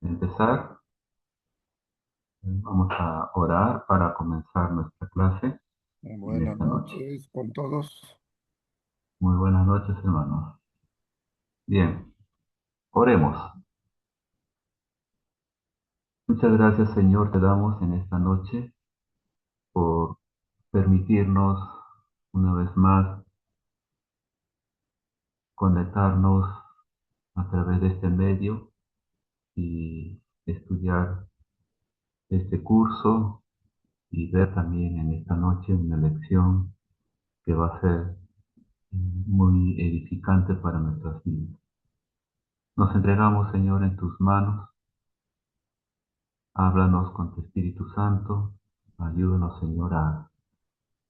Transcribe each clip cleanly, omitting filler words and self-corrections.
Empezar, vamos a orar para comenzar nuestra clase en Buenas esta noche. noches con todos. Muy buenas noches, hermanos. Bien, oremos. Muchas gracias, Señor, te damos en esta noche por permitirnos una vez más conectarnos a través de este medio y estudiar este curso y ver también en esta noche una lección que va a ser muy edificante para nuestras vidas. Nos entregamos, Señor, en tus manos. Háblanos con tu Espíritu Santo. Ayúdanos, Señor, a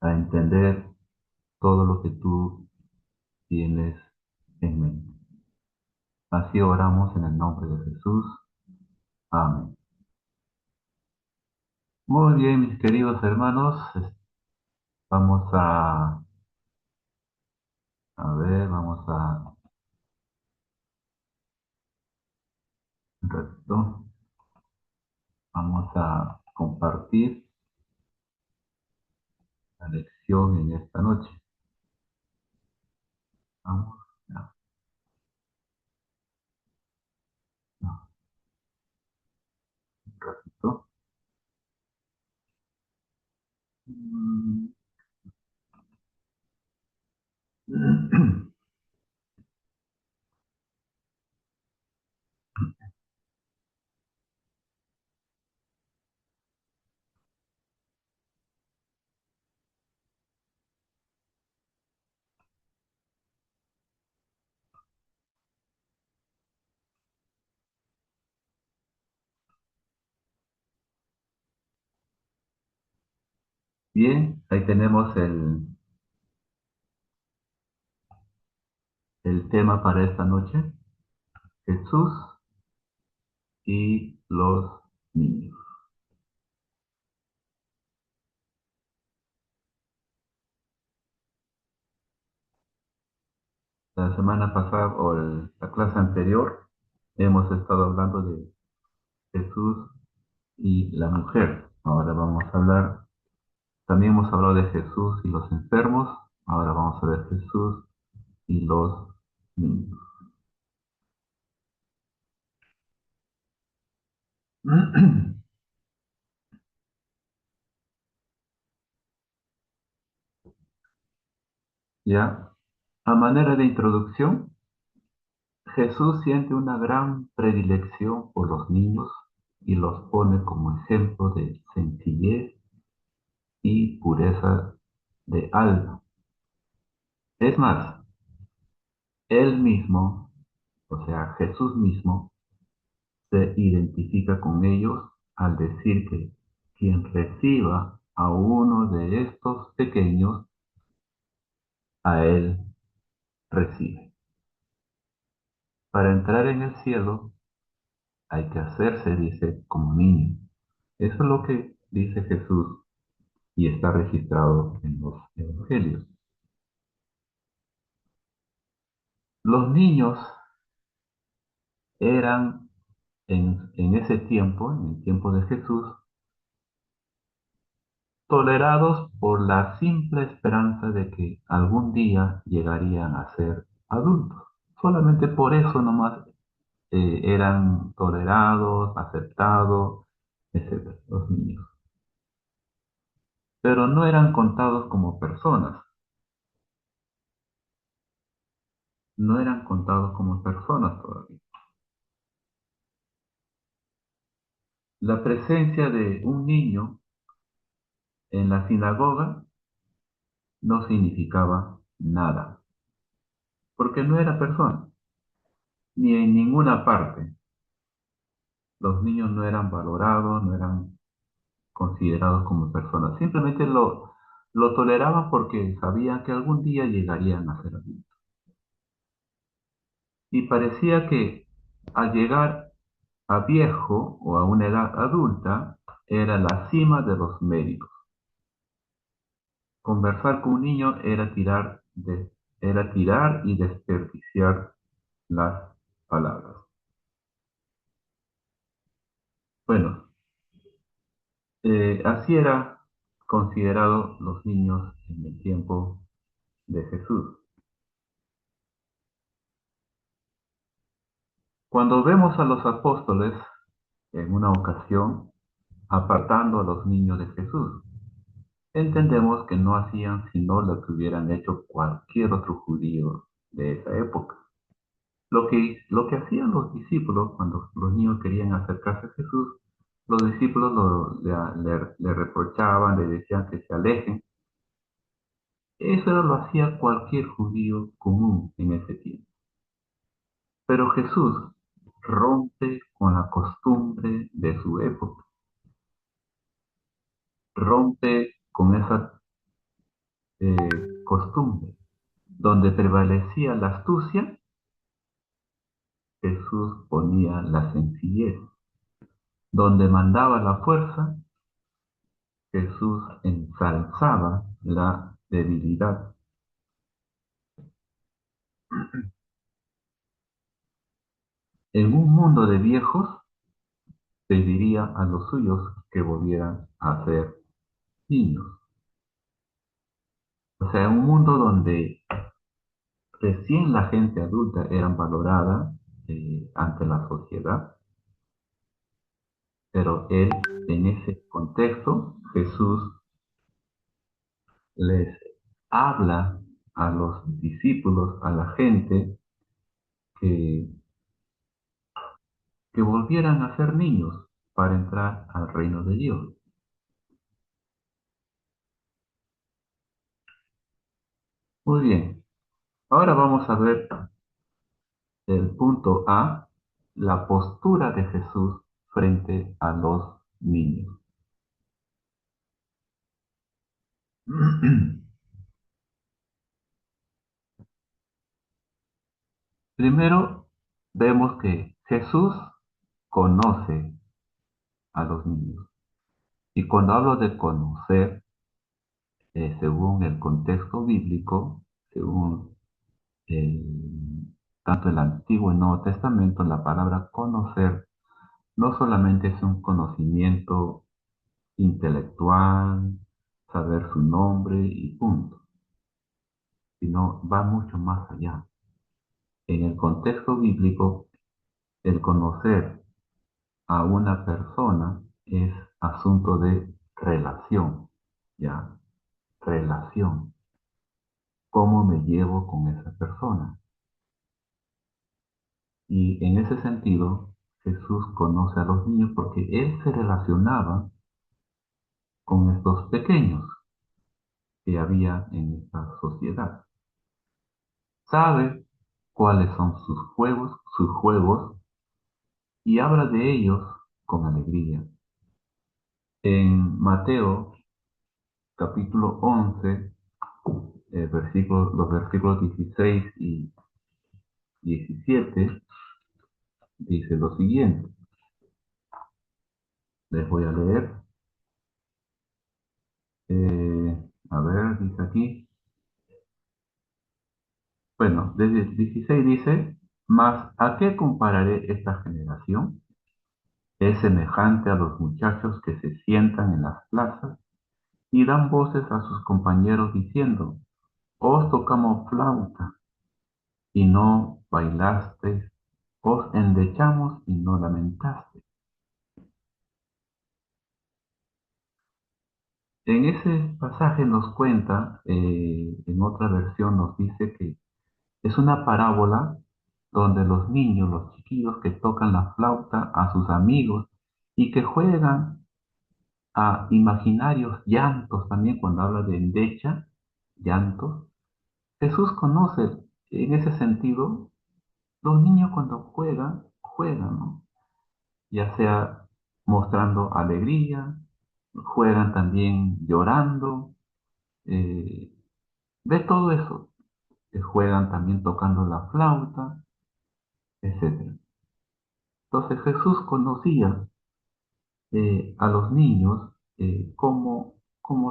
entender todo lo que tú tienes en mente. Así oramos en el nombre de Jesús. Amén. Muy bien, mis queridos hermanos. Vamos a ver, un ratito, vamos a compartir la lección en esta noche. Vamos, ya, no, un ratito. Mm. Bien, ahí tenemos el tema para esta noche. Jesús y los niños. La semana pasada la clase anterior hemos estado hablando de Jesús y la mujer. Ahora vamos a hablar, también hemos hablado de Jesús y los enfermos. Ahora vamos a ver Jesús y los niños. Ya, a manera de introducción, Jesús siente una gran predilección por los niños y los pone como ejemplo de sencillez y pureza de alma. Es más, él mismo, o sea, Jesús mismo, se identifica con ellos al decir que quien reciba a uno de estos pequeños, a él recibe. Para entrar en el cielo hay que hacerse, dice, como niño. Eso es lo que dice Jesús y está registrado en los evangelios. Los niños eran en ese tiempo, en el tiempo de Jesús, tolerados por la simple esperanza de que algún día llegarían a ser adultos. Solamente por eso nomás eran tolerados, aceptados, etcétera, los niños. Pero no eran contados como personas, no eran contados como personas todavía. La presencia de un niño en la sinagoga no significaba nada, porque no era persona, ni en ninguna parte. Los niños no eran valorados, no eran considerados como personas. Simplemente lo toleraban porque sabían que algún día llegarían a ser adultos. Y parecía que al llegar a viejo o a una edad adulta era la cima de los méritos. Conversar con un niño era tirar y desperdiciar las palabras. Bueno, así era considerado los niños en el tiempo de Jesús. Cuando vemos a los apóstoles en una ocasión apartando a los niños de Jesús, entendemos que no hacían sino lo que hubieran hecho cualquier otro judío de esa época. Lo que hacían los discípulos cuando los niños querían acercarse a Jesús, los discípulos le reprochaban, le decían que se alejen. Eso lo hacía cualquier judío común en ese tiempo. Pero Jesús rompe con la costumbre de su época, rompe con esa costumbre. Donde prevalecía la astucia, Jesús ponía la sencillez. Donde mandaba la fuerza, Jesús ensalzaba la debilidad. En un mundo de viejos, pediría a los suyos que volvieran a ser niños. O sea, un mundo donde recién la gente adulta eran valorada ante la sociedad, pero él, en ese contexto, Jesús les habla a los discípulos, a la gente, que, que volvieran a ser niños para entrar al reino de Dios. Muy bien, ahora vamos a ver el punto A, la postura de Jesús frente a los niños. Primero, vemos que Jesús conoce a los niños. Y cuando hablo de conocer, según el contexto bíblico, según tanto el Antiguo y Nuevo Testamento, la palabra conocer no solamente es un conocimiento intelectual, saber su nombre y punto, sino va mucho más allá. En el contexto bíblico, el conocer a una persona es asunto de relación, ¿ya? Relación. ¿Cómo me llevo con esa persona? Y en ese sentido, Jesús conoce a los niños porque Él se relacionaba con estos pequeños que había en esta sociedad. Sabe cuáles son sus juegos, y habla de ellos con alegría. En Mateo capítulo 11, los versículos 16 y 17, dice lo siguiente. Les voy a leer. A ver, dice aquí. Bueno, desde el 16 dice, mas ¿a qué compararé esta generación? Es semejante a los muchachos que se sientan en las plazas y dan voces a sus compañeros diciendo, os tocamos flauta y no bailasteis, os endechamos y no lamentasteis. En ese pasaje nos cuenta, en otra versión nos dice que es una parábola donde los niños, los chiquillos que tocan la flauta a sus amigos y que juegan a imaginarios llantos también cuando habla de endecha, llantos. Jesús conoce en ese sentido los niños cuando juegan, juegan, ¿no? Ya sea mostrando alegría, juegan también llorando, eh, ve todo eso, que juegan también tocando la flauta, etcétera. Entonces Jesús conocía a los niños, cómo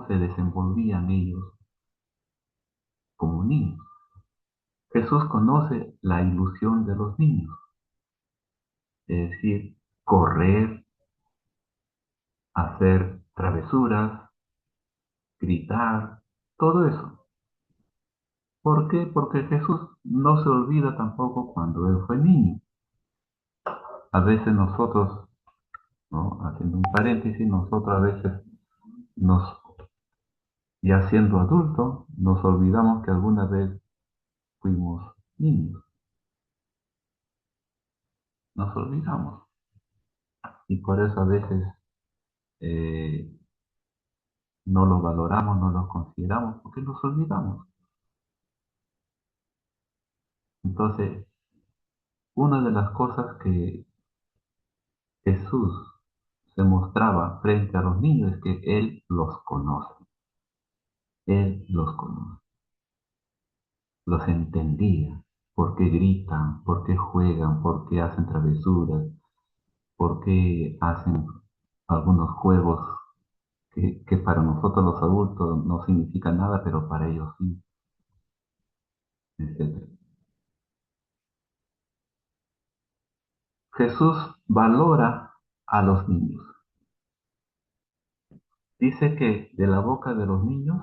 se desenvolvían ellos como niños. Jesús conoce la ilusión de los niños, es decir, correr, hacer travesuras, gritar, todo eso. ¿Por qué? Porque Jesús no se olvida tampoco cuando él fue niño. A veces nosotros, ¿no? Haciendo un paréntesis, nosotros a veces nos, ya siendo adultos, nos olvidamos que alguna vez fuimos niños. Nos olvidamos. Y por eso a veces eh, no lo valoramos, no lo consideramos, porque nos olvidamos. Entonces, una de las cosas que Jesús se mostraba frente a los niños es que Él los conoce. Él los conoce, los entendía. ¿Por qué gritan? ¿Por qué juegan? ¿Por qué hacen travesuras? ¿Por qué hacen algunos juegos que para nosotros los adultos no significan nada, pero para ellos sí, etcétera? Jesús valora a los niños. Dice que de la boca de los niños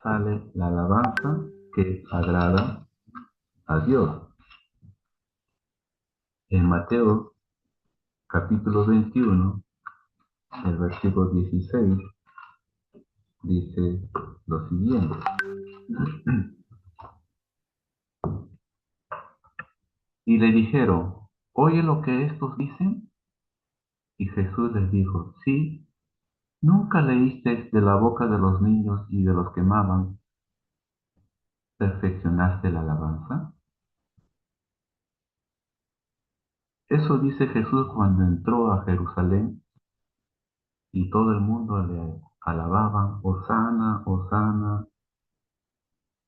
sale la alabanza que agrada a Dios. En Mateo capítulo 21, el versículo 16, dice lo siguiente. Y le dijeron, ¿oye lo que estos dicen? Y Jesús les dijo, sí, ¿nunca leísteis de la boca de los niños y de los que maman, perfeccionaste la alabanza? Eso dice Jesús cuando entró a Jerusalén y todo el mundo le alababan, Hosana, Hosana,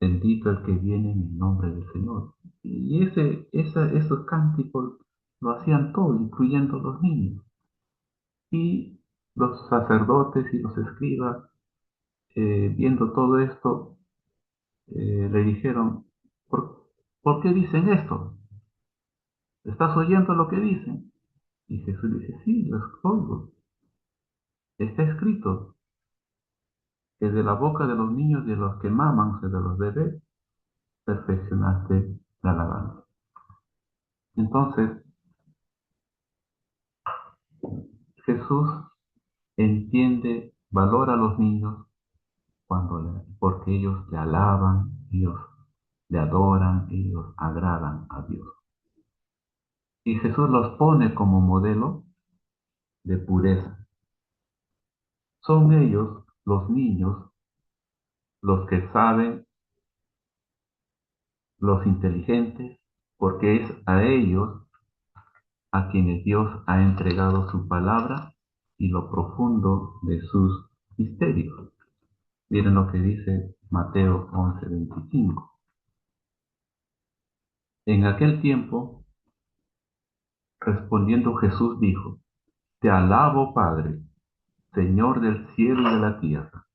bendito el que viene en el nombre del Señor. Y esos cánticos lo hacían todos, incluyendo los niños. Y los sacerdotes y los escribas, viendo todo esto, le dijeron, ¿por qué dicen esto? ¿Estás oyendo lo que dicen? Y Jesús dice, sí, los oigo. Está escrito que de la boca de los niños y de los que maman, o sea, de los bebés, perfeccionaste la alabanza. Entonces, Jesús entiende, valora a los niños porque ellos le alaban, ellos le adoran, ellos agradan a Dios. Y Jesús los pone como modelo de pureza. Son ellos, los niños, los que saben, los inteligentes, porque es a ellos a quienes Dios ha entregado su palabra y lo profundo de sus misterios. Miren lo que dice Mateo 11:25. En aquel tiempo, respondiendo Jesús dijo, Te alabo, Padre, Señor del cielo y de la tierra,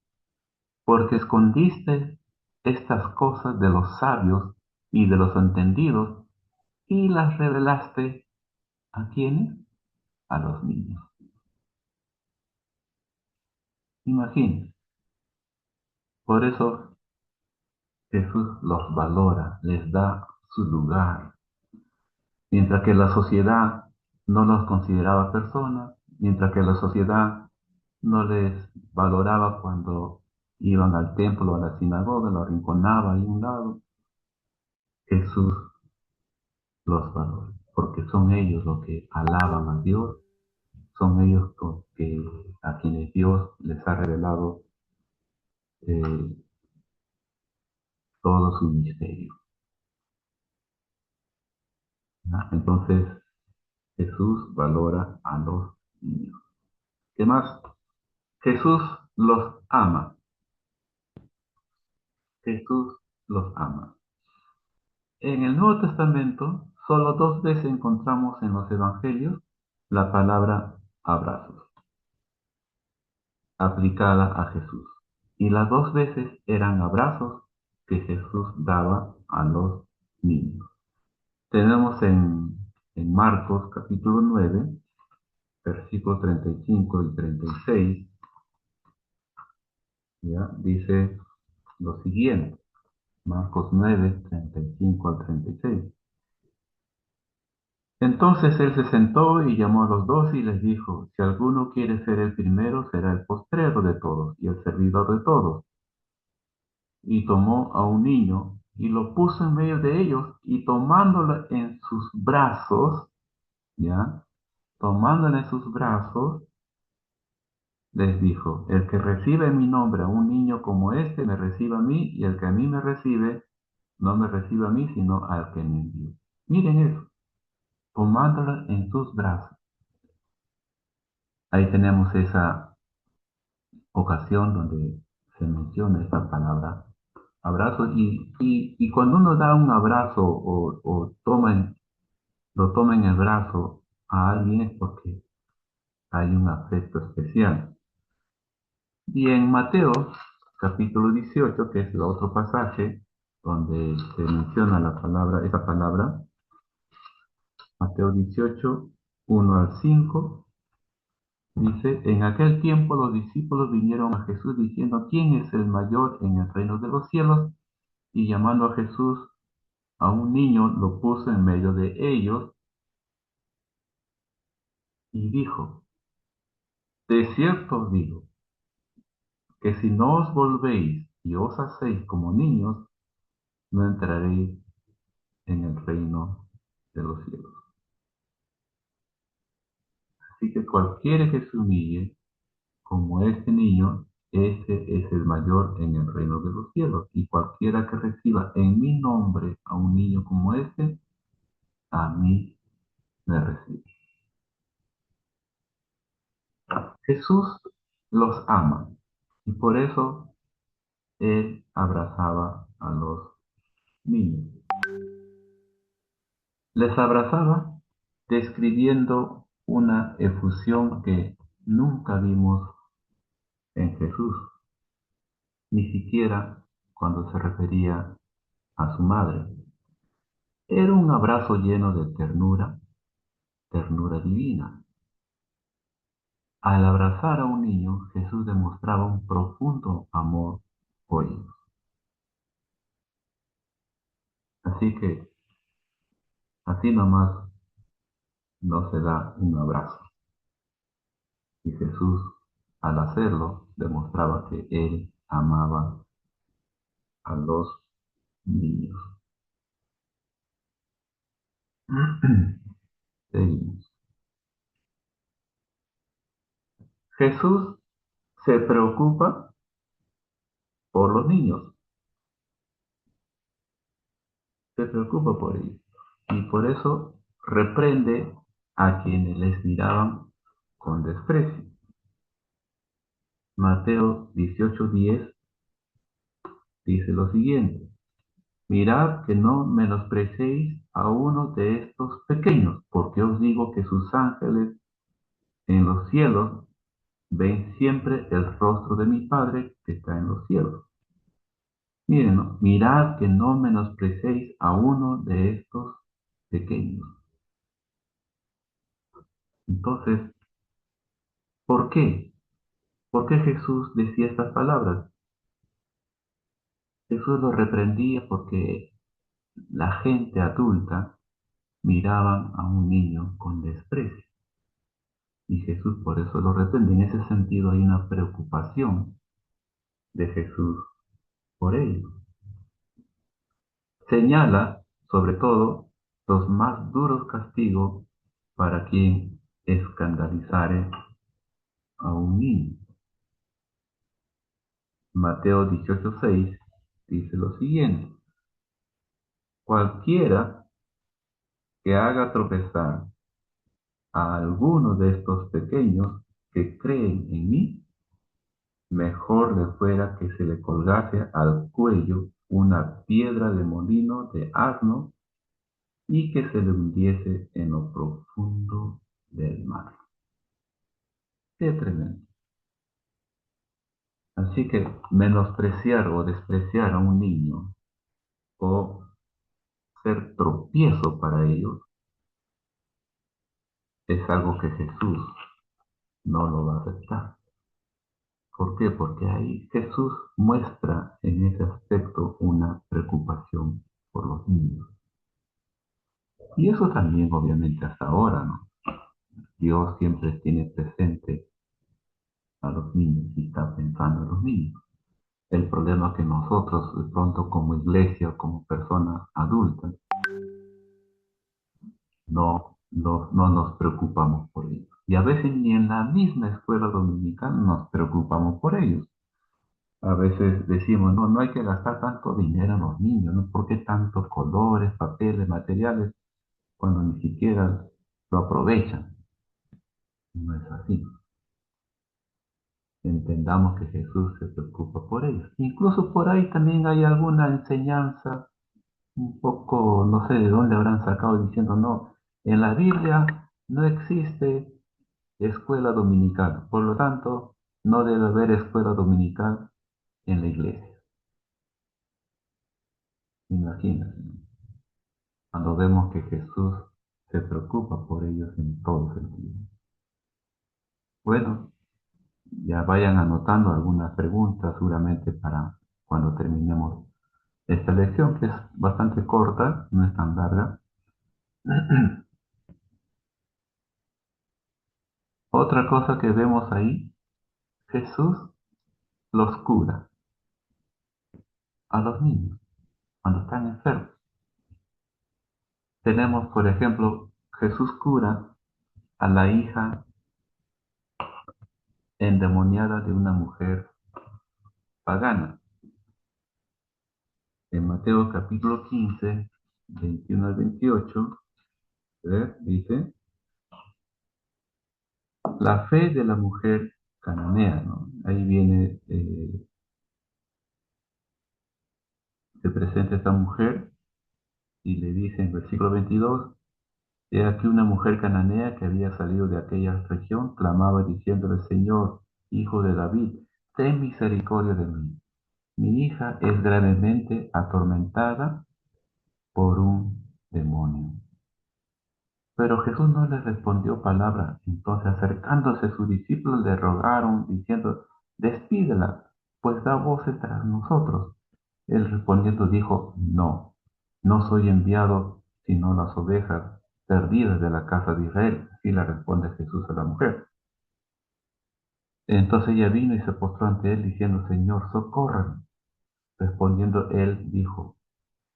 porque escondiste estas cosas de los sabios y de los entendidos y las revelaste ¿a quiénes? A los niños. Imagínense. Por eso Jesús los valora, les da su lugar. Mientras que la sociedad no los consideraba personas, mientras que la sociedad no les valoraba cuando iban al templo o a la sinagoga, lo arrinconaba ahí a un lado, Jesús los valora, porque son ellos los que alaban a Dios, son ellos los que, a quienes Dios les ha revelado eh, todo su misterio, ¿no? Entonces Jesús valora a los niños. ¿Qué más? Jesús los ama. Jesús los ama. En el Nuevo Testamento, solo dos veces encontramos en los Evangelios la palabra abrazos aplicada a Jesús. Y las dos veces eran abrazos que Jesús daba a los niños. Tenemos en Marcos capítulo 9, versículos 35 y 36, ¿ya? Dice lo siguiente, Marcos 9, 35 al 36. Entonces él se sentó y llamó a los doce y les dijo, si alguno quiere ser el primero, será el postrero de todos y el servidor de todos. Y tomó a un niño y lo puso en medio de ellos y tomándolo en sus brazos, ¿ya? Tomándolo en sus brazos, les dijo, el que recibe en mi nombre a un niño como este, me recibe a mí, y el que a mí me recibe, no me recibe a mí, sino al que me envió. Miren eso, tomándola en sus brazos. Ahí tenemos esa ocasión donde se menciona esta palabra, abrazo, y cuando uno da un abrazo o lo toma en el brazo a alguien es porque hay un afecto especial. Y en Mateo, capítulo 18, que es el otro pasaje donde se menciona esa palabra, Mateo 18, 1 al 5, dice, en aquel tiempo los discípulos vinieron a Jesús diciendo, ¿quién es el mayor en el reino de los cielos? Y llamando a Jesús a un niño, lo puso en medio de ellos y dijo, de cierto os digo, que si no os volvéis y os hacéis como niños, no entraréis en el reino de los cielos. Así que cualquiera que se humille como este niño, ese es el mayor en el reino de los cielos. Y cualquiera que reciba en mi nombre a un niño como este, a mí me recibe. Jesús los ama y por eso él abrazaba a los niños. Les abrazaba describiendo una efusión que nunca vimos en Jesús, ni siquiera cuando se refería a su madre. Era un abrazo lleno de ternura, ternura divina. Al abrazar a un niño, Jesús demostraba un profundo amor por ellos. Así que así nomás no se da un abrazo. Y Jesús, al hacerlo, demostraba que él amaba a los niños. Seguimos. Jesús se preocupa por los niños, se preocupa por ellos. Y por eso reprende a quienes les miraban con desprecio. Mateo 18:10 dice lo siguiente, mirad que no menospreciéis a uno de estos pequeños, porque os digo que sus ángeles en los cielos ven siempre el rostro de mi Padre que está en los cielos. Miren, ¿no? Mirad que no menospreciéis a uno de estos pequeños. Entonces, ¿por qué? ¿Por qué Jesús decía estas palabras? Jesús lo reprendía porque la gente adulta miraban a un niño con desprecio. Y Jesús por eso lo reprende. En ese sentido hay una preocupación de Jesús por ellos. Señala, sobre todo, los más duros castigos para quien escandalizare a un niño. Mateo 18:6 dice lo siguiente, cualquiera que haga tropezar a alguno de estos pequeños que creen en mí, mejor le fuera que se le colgase al cuello una piedra de molino de asno y que se le hundiese en lo profundo del mar. Qué tremendo. Así que menospreciar o despreciar a un niño o ser tropiezo para ellos es algo que Jesús no lo va a aceptar. ¿Por qué? Porque ahí Jesús muestra en ese aspecto una preocupación por los niños. Y eso también, obviamente, hasta ahora, ¿no? Dios siempre tiene presente a los niños y está pensando en los niños. El problema es que nosotros, de pronto, como iglesia, como personas adultas, no nos preocupamos por ellos. Y a veces ni en la misma escuela dominical nos preocupamos por ellos. A veces decimos, no, no hay que gastar tanto dinero en los niños, ¿no? ¿Por qué tantos colores, papeles, materiales, cuando ni siquiera lo aprovechan? No es así. Entendamos que Jesús se preocupa por ellos. Incluso por ahí también hay alguna enseñanza un poco, no sé de dónde habrán sacado diciendo, no, en la Biblia no existe escuela dominical, por lo tanto, no debe haber escuela dominical en la iglesia. Imagínense, ¿no? Cuando vemos que Jesús se preocupa por ellos en todo sentido. Bueno, ya vayan anotando algunas preguntas seguramente para cuando terminemos esta lección, que es bastante corta, no es tan larga. Otra cosa que vemos ahí, Jesús los cura a los niños cuando están enfermos. Tenemos, por ejemplo, Jesús cura a la hija endemoniada de una mujer pagana. En Mateo capítulo 15, 21 al 28, dice, la fe de la mujer cananea, ¿no? Ahí viene, se presenta esta mujer y le dice en versículo 22, he aquí una mujer cananea que había salido de aquella región, clamaba diciéndole, Señor, hijo de David, ten misericordia de mí. Mi hija es gravemente atormentada por un demonio. Pero Jesús no le respondió palabra. Entonces, acercándose sus discípulos, le rogaron, diciendo, despídela, pues da voces tras nosotros. Él respondiendo dijo, no, no soy enviado sino las ovejas perdidas de la casa de Israel. Así le responde Jesús a la mujer. Entonces ella vino y se postró ante él, diciendo, Señor, socórreme. Respondiendo él, dijo,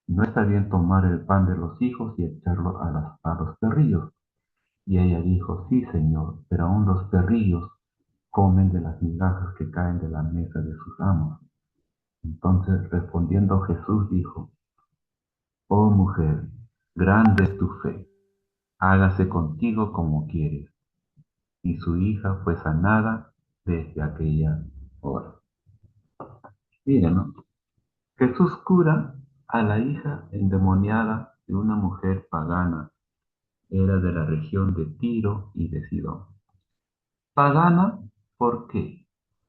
no está bien tomar el pan de los hijos y echarlo a los perrillos. Y ella dijo, sí, Señor, pero aún los perrillos comen de las migajas que caen de la mesa de sus amos. Entonces respondiendo Jesús dijo, oh mujer, grande es tu fe, hágase contigo como quieres. Y su hija fue sanada desde aquella hora. Miren, ¿no? Jesús cura a la hija endemoniada de una mujer pagana. Era de la región de Tiro y de Sidón. Pagana, ¿por qué?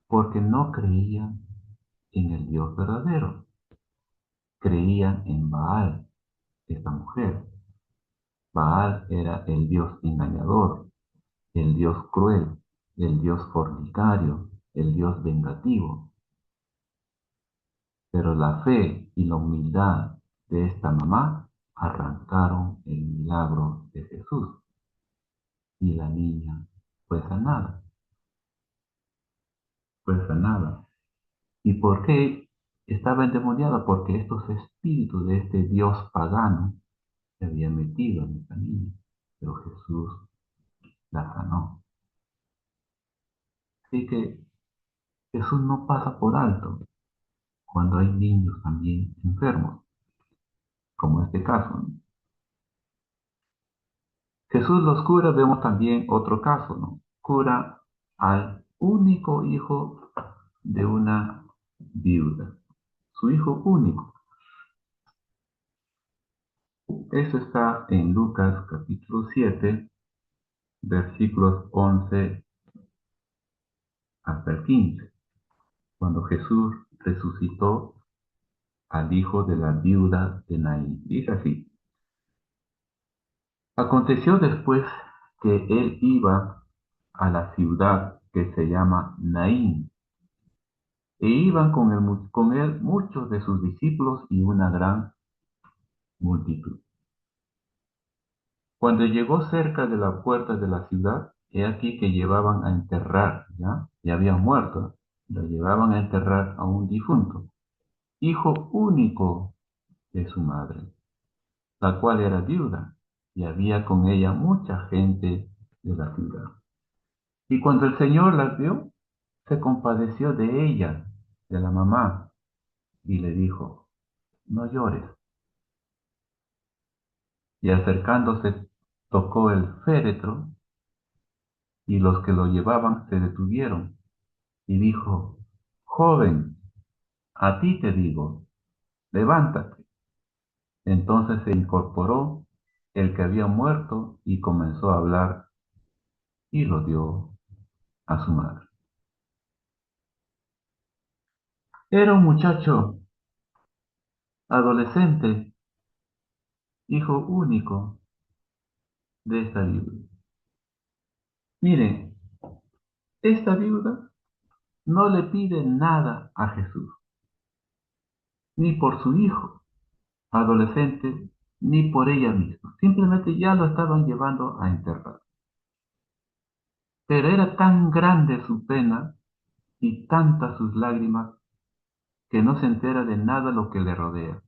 Porque no creían en el Dios verdadero. Creían en Baal, esta mujer. Baal era el Dios engañador, el Dios cruel, el Dios fornicario, el Dios vengativo. Pero la fe y la humildad de esta mamá arrancaron el milagro de Jesús y la niña fue sanada, fue sanada. ¿Y por qué estaba endemoniada? Porque estos espíritus de este Dios pagano se habían metido en esta niña, pero Jesús la sanó. Así que Jesús no pasa por alto cuando hay niños también enfermos, como este caso, ¿no? Jesús los cura, vemos también otro caso, ¿no? Cura al único hijo de una viuda, su hijo único. Eso está en Lucas capítulo 7, versículos 11 hasta el 15, cuando Jesús resucitó al hijo de la viuda de Naín. Dice así, aconteció después que él iba a la ciudad que se llama Naín, e iban con él muchos de sus discípulos y una gran multitud. Cuando llegó cerca de la puerta de la ciudad, he aquí que llevaban a enterrar, ¿ya? Ya habían muerto, lo llevaban a enterrar a un difunto, hijo único de su madre, la cual era viuda, y había con ella mucha gente de la ciudad. Y cuando el Señor las vio, se compadeció de ella, de la mamá, y le dijo, no llores. Y acercándose, tocó el féretro, y los que lo llevaban se detuvieron, y dijo, joven, a ti te digo, levántate. Entonces se incorporó el que había muerto y comenzó a hablar y lo dio a su madre. Era un muchacho adolescente, hijo único de esta viuda. Miren, esta viuda no le pide nada a Jesús, ni por su hijo adolescente, ni por ella misma. Simplemente ya lo estaban llevando a enterrar. Pero era tan grande su pena y tantas sus lágrimas que no se entera de nada lo que le rodea.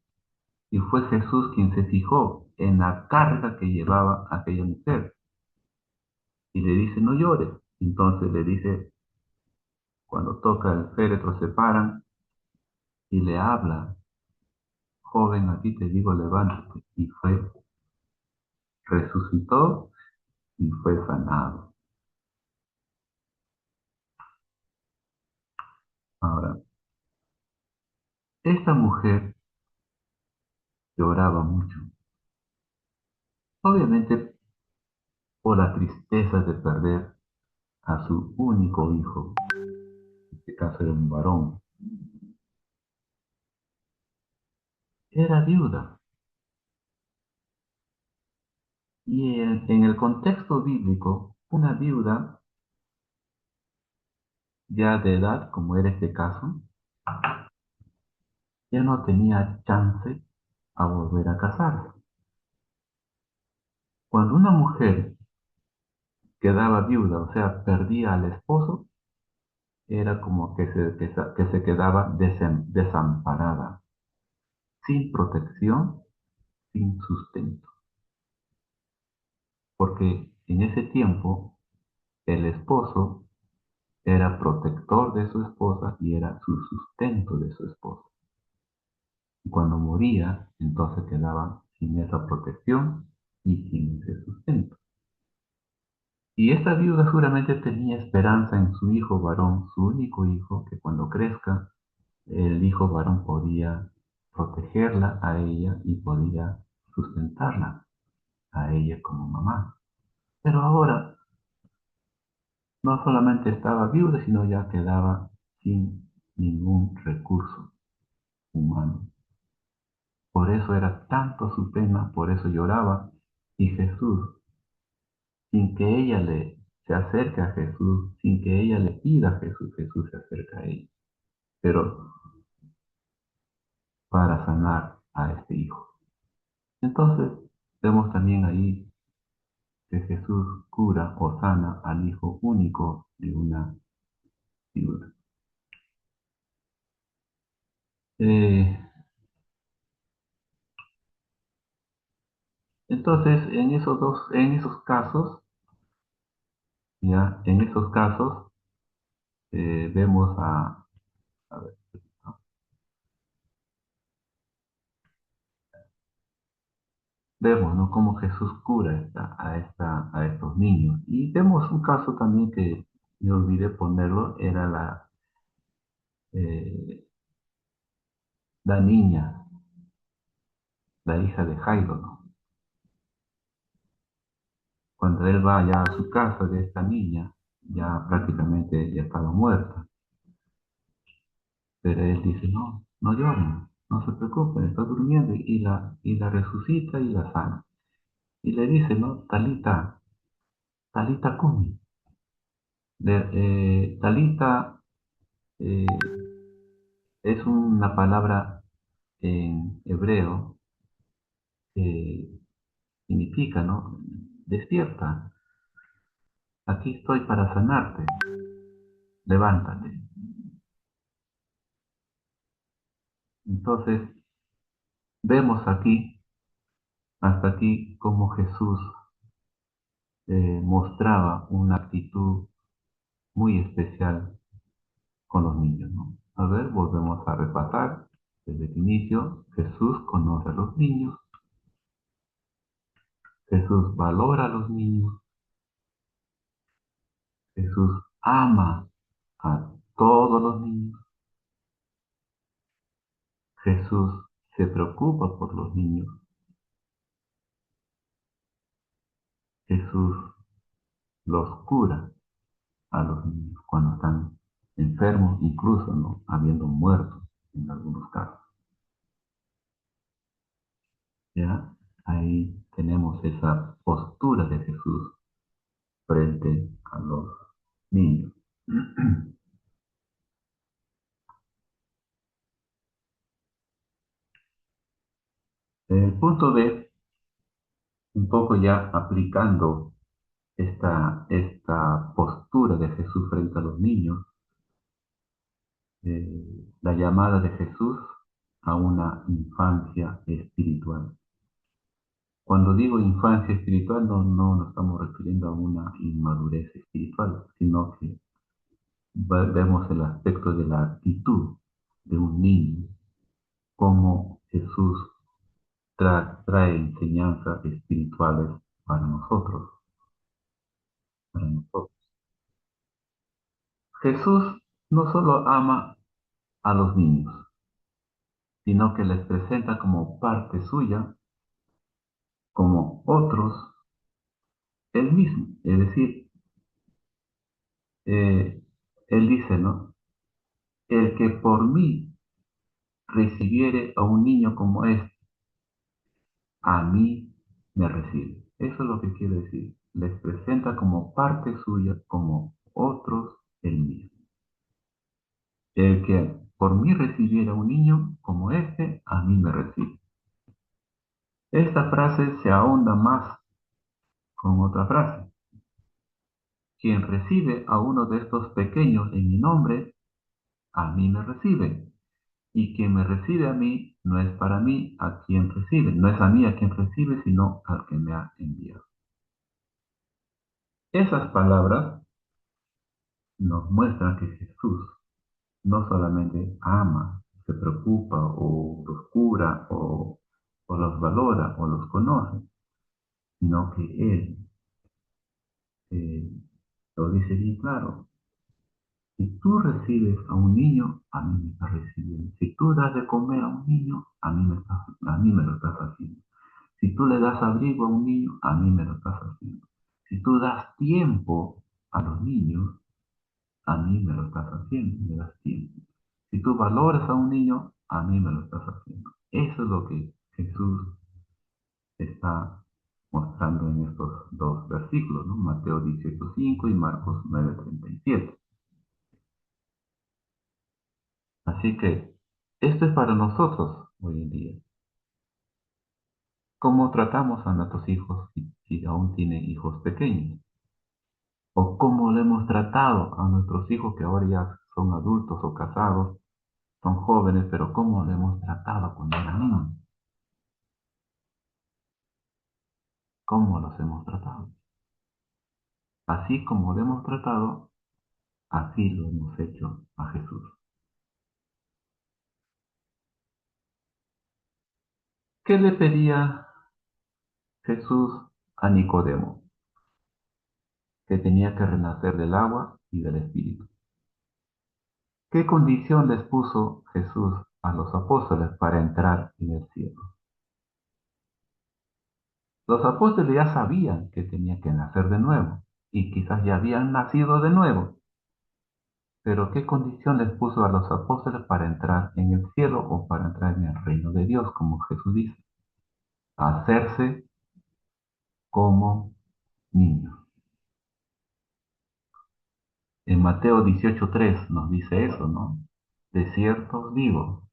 Y fue Jesús quien se fijó en la carga que llevaba aquella mujer y le dice, no llores. Entonces le dice, cuando toca el féretro se paran y le habla, joven, a ti te digo, levántate. Y fue, resucitó y fue sanado. Ahora, esta mujer lloraba mucho, obviamente por la tristeza de perder a su único hijo, en este caso era un varón. Era viuda y en el contexto bíblico, una viuda ya de edad, como era este caso, ya no tenía chance a volver a casarse. Cuando una mujer quedaba viuda, o sea, perdía al esposo, era como que se quedaba desamparada, sin protección, sin sustento. Porque en ese tiempo el esposo era protector de su esposa y era su sustento de su esposa. Y cuando moría, entonces quedaba sin esa protección y sin ese sustento. Y esta viuda seguramente tenía esperanza en su hijo varón, su único hijo, que cuando crezca, el hijo varón podía protegerla a ella y podía sustentarla a ella como mamá. Pero ahora no solamente estaba viuda, sino ya quedaba sin ningún recurso humano. Por eso era tanto su pena, por eso lloraba. Y Jesús, sin que ella se acerque a Jesús, sin que ella le pida a Jesús, Jesús se acerca a ella. Pero para sanar a este hijo. Entonces, vemos también ahí que Jesús cura o sana al hijo único de una viuda. Eh, entonces, en esos casos, ya, en esos casos, vemos a ver, ¿no? Vemos, ¿no? Cómo Jesús cura a estos niños. Y vemos un caso también que me olvidé ponerlo, era eh, la niña, la hija de Jairo, ¿no? Cuando él va ya a su casa de esta niña, ya prácticamente ya estaba muerta. Pero él dice, no, no lloren, no se preocupen, está durmiendo y la resucita y la sana. Y le dice, no, Talita, Talita Kumi, Talita eh, es una palabra en hebreo que significa, ¿no? Despierta, aquí estoy para sanarte, levántate. Entonces, vemos aquí, hasta aquí, cómo Jesús mostraba una actitud muy especial con los niños, ¿no? A ver, volvemos a repasar desde el inicio. Jesús conoce a los niños, Jesús valora a los niños, Jesús ama a todos los niños, Jesús se preocupa por los niños, Jesús los cura a los niños cuando están enfermos, incluso no habiendo muertos en algunos casos. ¿Ya? Ahí tenemos esa postura de Jesús frente a los niños. El punto B, un poco ya aplicando esta postura de Jesús frente a los niños, la llamada de Jesús a una infancia espiritual. Cuando digo infancia espiritual, no nos estamos refiriendo a una inmadurez espiritual, sino que vemos el aspecto de la actitud de un niño, cómo Jesús trae enseñanzas espirituales para nosotros, para nosotros. Jesús no solo ama a los niños, sino que les presenta como parte suya, como otros, él mismo. Es decir, eh, él dice, ¿no? El que por mí recibiere a un niño como este, a mí me recibe. Eso es lo que quiere decir. Les presenta como parte suya, como otros, él mismo. El que por mí recibiera un niño como este, a mí me recibe. Esta frase se ahonda más con otra frase. Quien recibe a uno de estos pequeños en mi nombre, a mí me recibe. Y quien me recibe a mí, no es para mí a quien recibe, no es a mí a quien recibe, sino al que me ha enviado. Esas palabras nos muestran que Jesús no solamente ama, se preocupa o los cura o los valora o los conoce, sino que Él eh, lo dice bien claro. Si tú recibes a un niño, a mí me estás recibiendo. Si tú das de comer a un niño, a mí me lo estás haciendo. Si tú le das abrigo a un niño, a mí me lo estás haciendo. Si tú das tiempo a los niños, a mí me lo estás haciendo, me das tiempo. Si tú valoras a un niño, a mí me lo estás haciendo. Eso es lo que Jesús está mostrando en estos dos versículos, ¿no? Mateo 18:5 y Marcos 9:37. Así que esto es para nosotros hoy en día. ¿Cómo tratamos a nuestros hijos si aún tienen hijos pequeños? ¿O cómo le hemos tratado a nuestros hijos que ahora ya son adultos o casados, son jóvenes, pero cómo le hemos tratado cuando eran niños? ¿Cómo los hemos tratado? Así como le hemos tratado, así lo hemos hecho a Jesús. ¿Qué le pedía Jesús a Nicodemo? Que tenía que renacer del agua y del Espíritu. ¿Qué condición les puso Jesús a los apóstoles para entrar en el cielo? Los apóstoles ya sabían que tenía que nacer de nuevo y quizás ya habían nacido de nuevo, pero ¿qué condición les puso a los apóstoles para entrar en el cielo o para entrar en el reino de Dios, como Jesús dice? Hacerse como niños. En Mateo 18:3 nos dice eso, ¿no? De cierto os digo,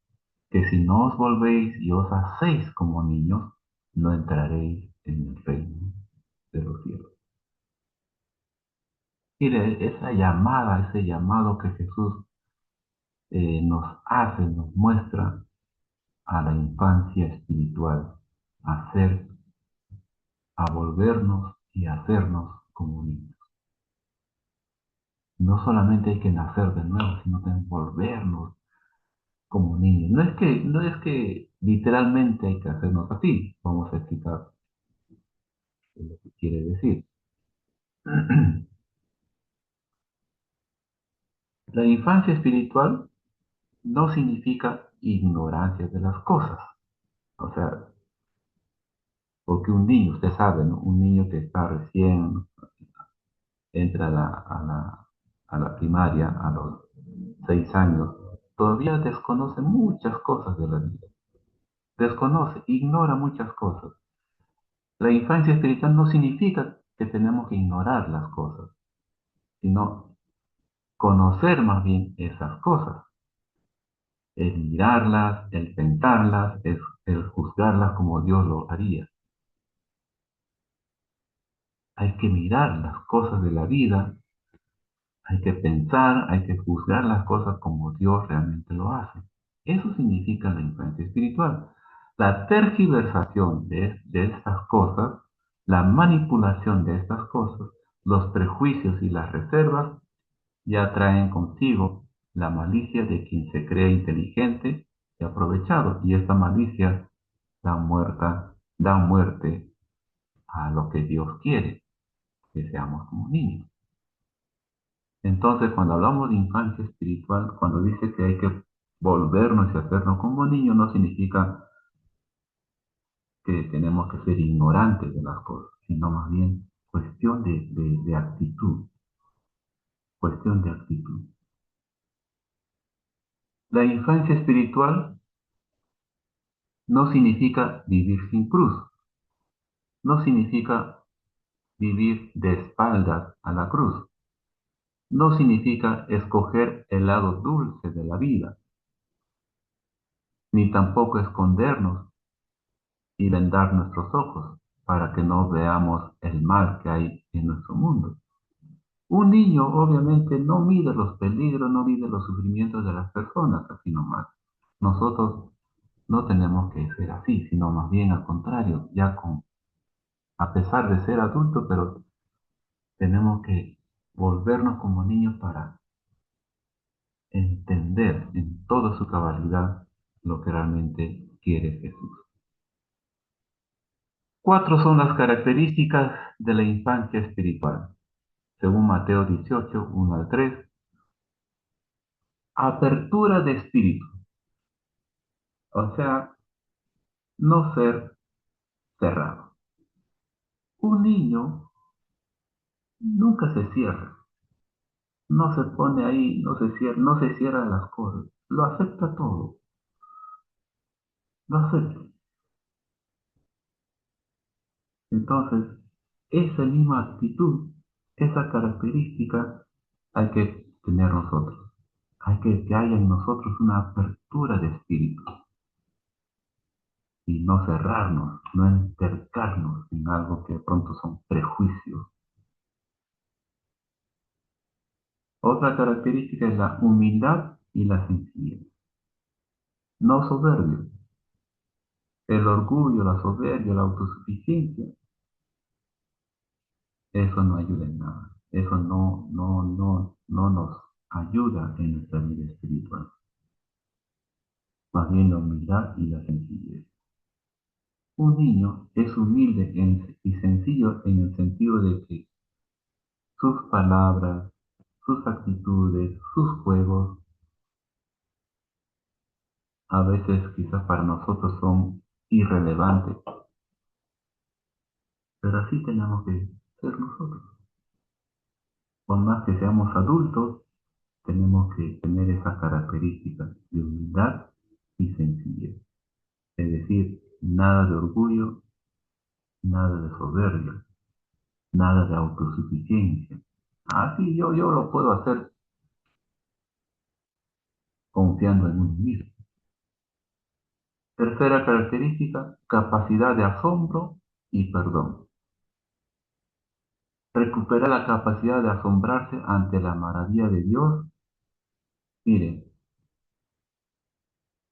que si no os volvéis y os hacéis como niños, no entraréis en el reino de los cielos. Mire, esa llamada, ese llamado que Jesús nos hace, nos muestra a la infancia espiritual, a ser, a volvernos y hacernos como niños. No solamente hay que nacer de nuevo, sino también volvernos como niños. No es que literalmente hay que hacernos así. Vamos a explicar lo que quiere decir. La infancia espiritual no significa ignorancia de las cosas. O sea, porque un niño, usted sabe, ¿no? Un niño que está recién, entra a la primaria a los 6 años, todavía desconoce muchas cosas de la vida. Desconoce, ignora muchas cosas. La infancia espiritual no significa que tenemos que ignorar las cosas, sino conocer más bien esas cosas. El mirarlas, el pensarlas, el juzgarlas como Dios lo haría. Hay que mirar las cosas de la vida, hay que pensar, hay que juzgar las cosas como Dios realmente lo hace. Eso significa la infancia espiritual. La tergiversación de estas cosas, la manipulación de estas cosas, los prejuicios y las reservas ya traen consigo la malicia de quien se cree inteligente y aprovechado. Y esta malicia da muerte a lo que Dios quiere, que seamos como niños. Entonces, cuando hablamos de infancia espiritual, cuando dice que hay que volvernos y hacernos como niños, no significa que tenemos que ser ignorantes de las cosas, sino más bien cuestión de actitud, cuestión de actitud. La infancia espiritual no significa vivir sin cruz, no significa vivir de espaldas a la cruz, no significa escoger el lado dulce de la vida, ni tampoco escondernos y vendar nuestros ojos para que no veamos el mal que hay en nuestro mundo. Un niño obviamente no mide los peligros, no mide los sufrimientos de las personas, así nomás. Nosotros no tenemos que ser así, sino más bien al contrario, a pesar de ser adultos, pero tenemos que volvernos como niños para entender en toda su cabalidad lo que realmente quiere Jesús. Cuatro son las características de la infancia espiritual. Según Mateo 18, 1 al 3, apertura de espíritu, o sea, no ser cerrado. Un niño nunca se cierra, no se pone ahí, no se cierra las cosas, lo acepta todo, lo acepta. Entonces, esa misma actitud, esa característica hay que tener nosotros. Hay que haya en nosotros una apertura de espíritu y no cerrarnos, no entercarnos en algo que de pronto son prejuicios. Otra característica es la humildad y la sencillez. No soberbio. El orgullo, la soberbia, la autosuficiencia, eso no ayuda en nada. Eso no nos ayuda en nuestra vida espiritual. Más bien la humildad y la sencillez. Un niño es humilde y sencillo en el sentido de que sus palabras, sus actitudes, sus juegos, a veces quizás para nosotros son irrelevantes, pero así tenemos que ser nosotros. Por más que seamos adultos, tenemos que tener esas características de humildad y sencillez. Es decir, nada de orgullo, nada de soberbia, nada de autosuficiencia. Así yo lo puedo hacer confiando en uno mismo. Tercera característica, capacidad de asombro y perdón. Recuperar la capacidad de asombrarse ante la maravilla de Dios. Miren,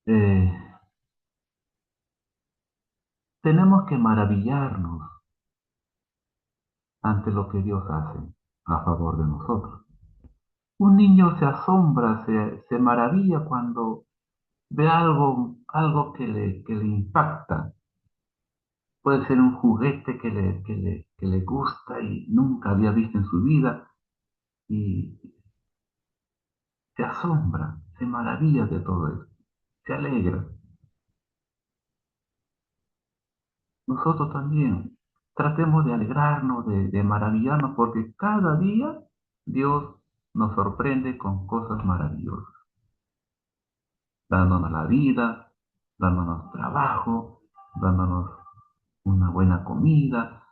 eh, tenemos que maravillarnos ante lo que Dios hace a favor de nosotros. Un niño se asombra, se maravilla cuando ve algo que le impacta. Puede ser un juguete que le gusta y nunca había visto en su vida y se asombra, se maravilla de todo eso, se alegra. Nosotros también tratemos de alegrarnos, de maravillarnos, porque cada día Dios nos sorprende con cosas maravillosas, dándonos la vida, dándonos trabajo, dándonos una buena comida,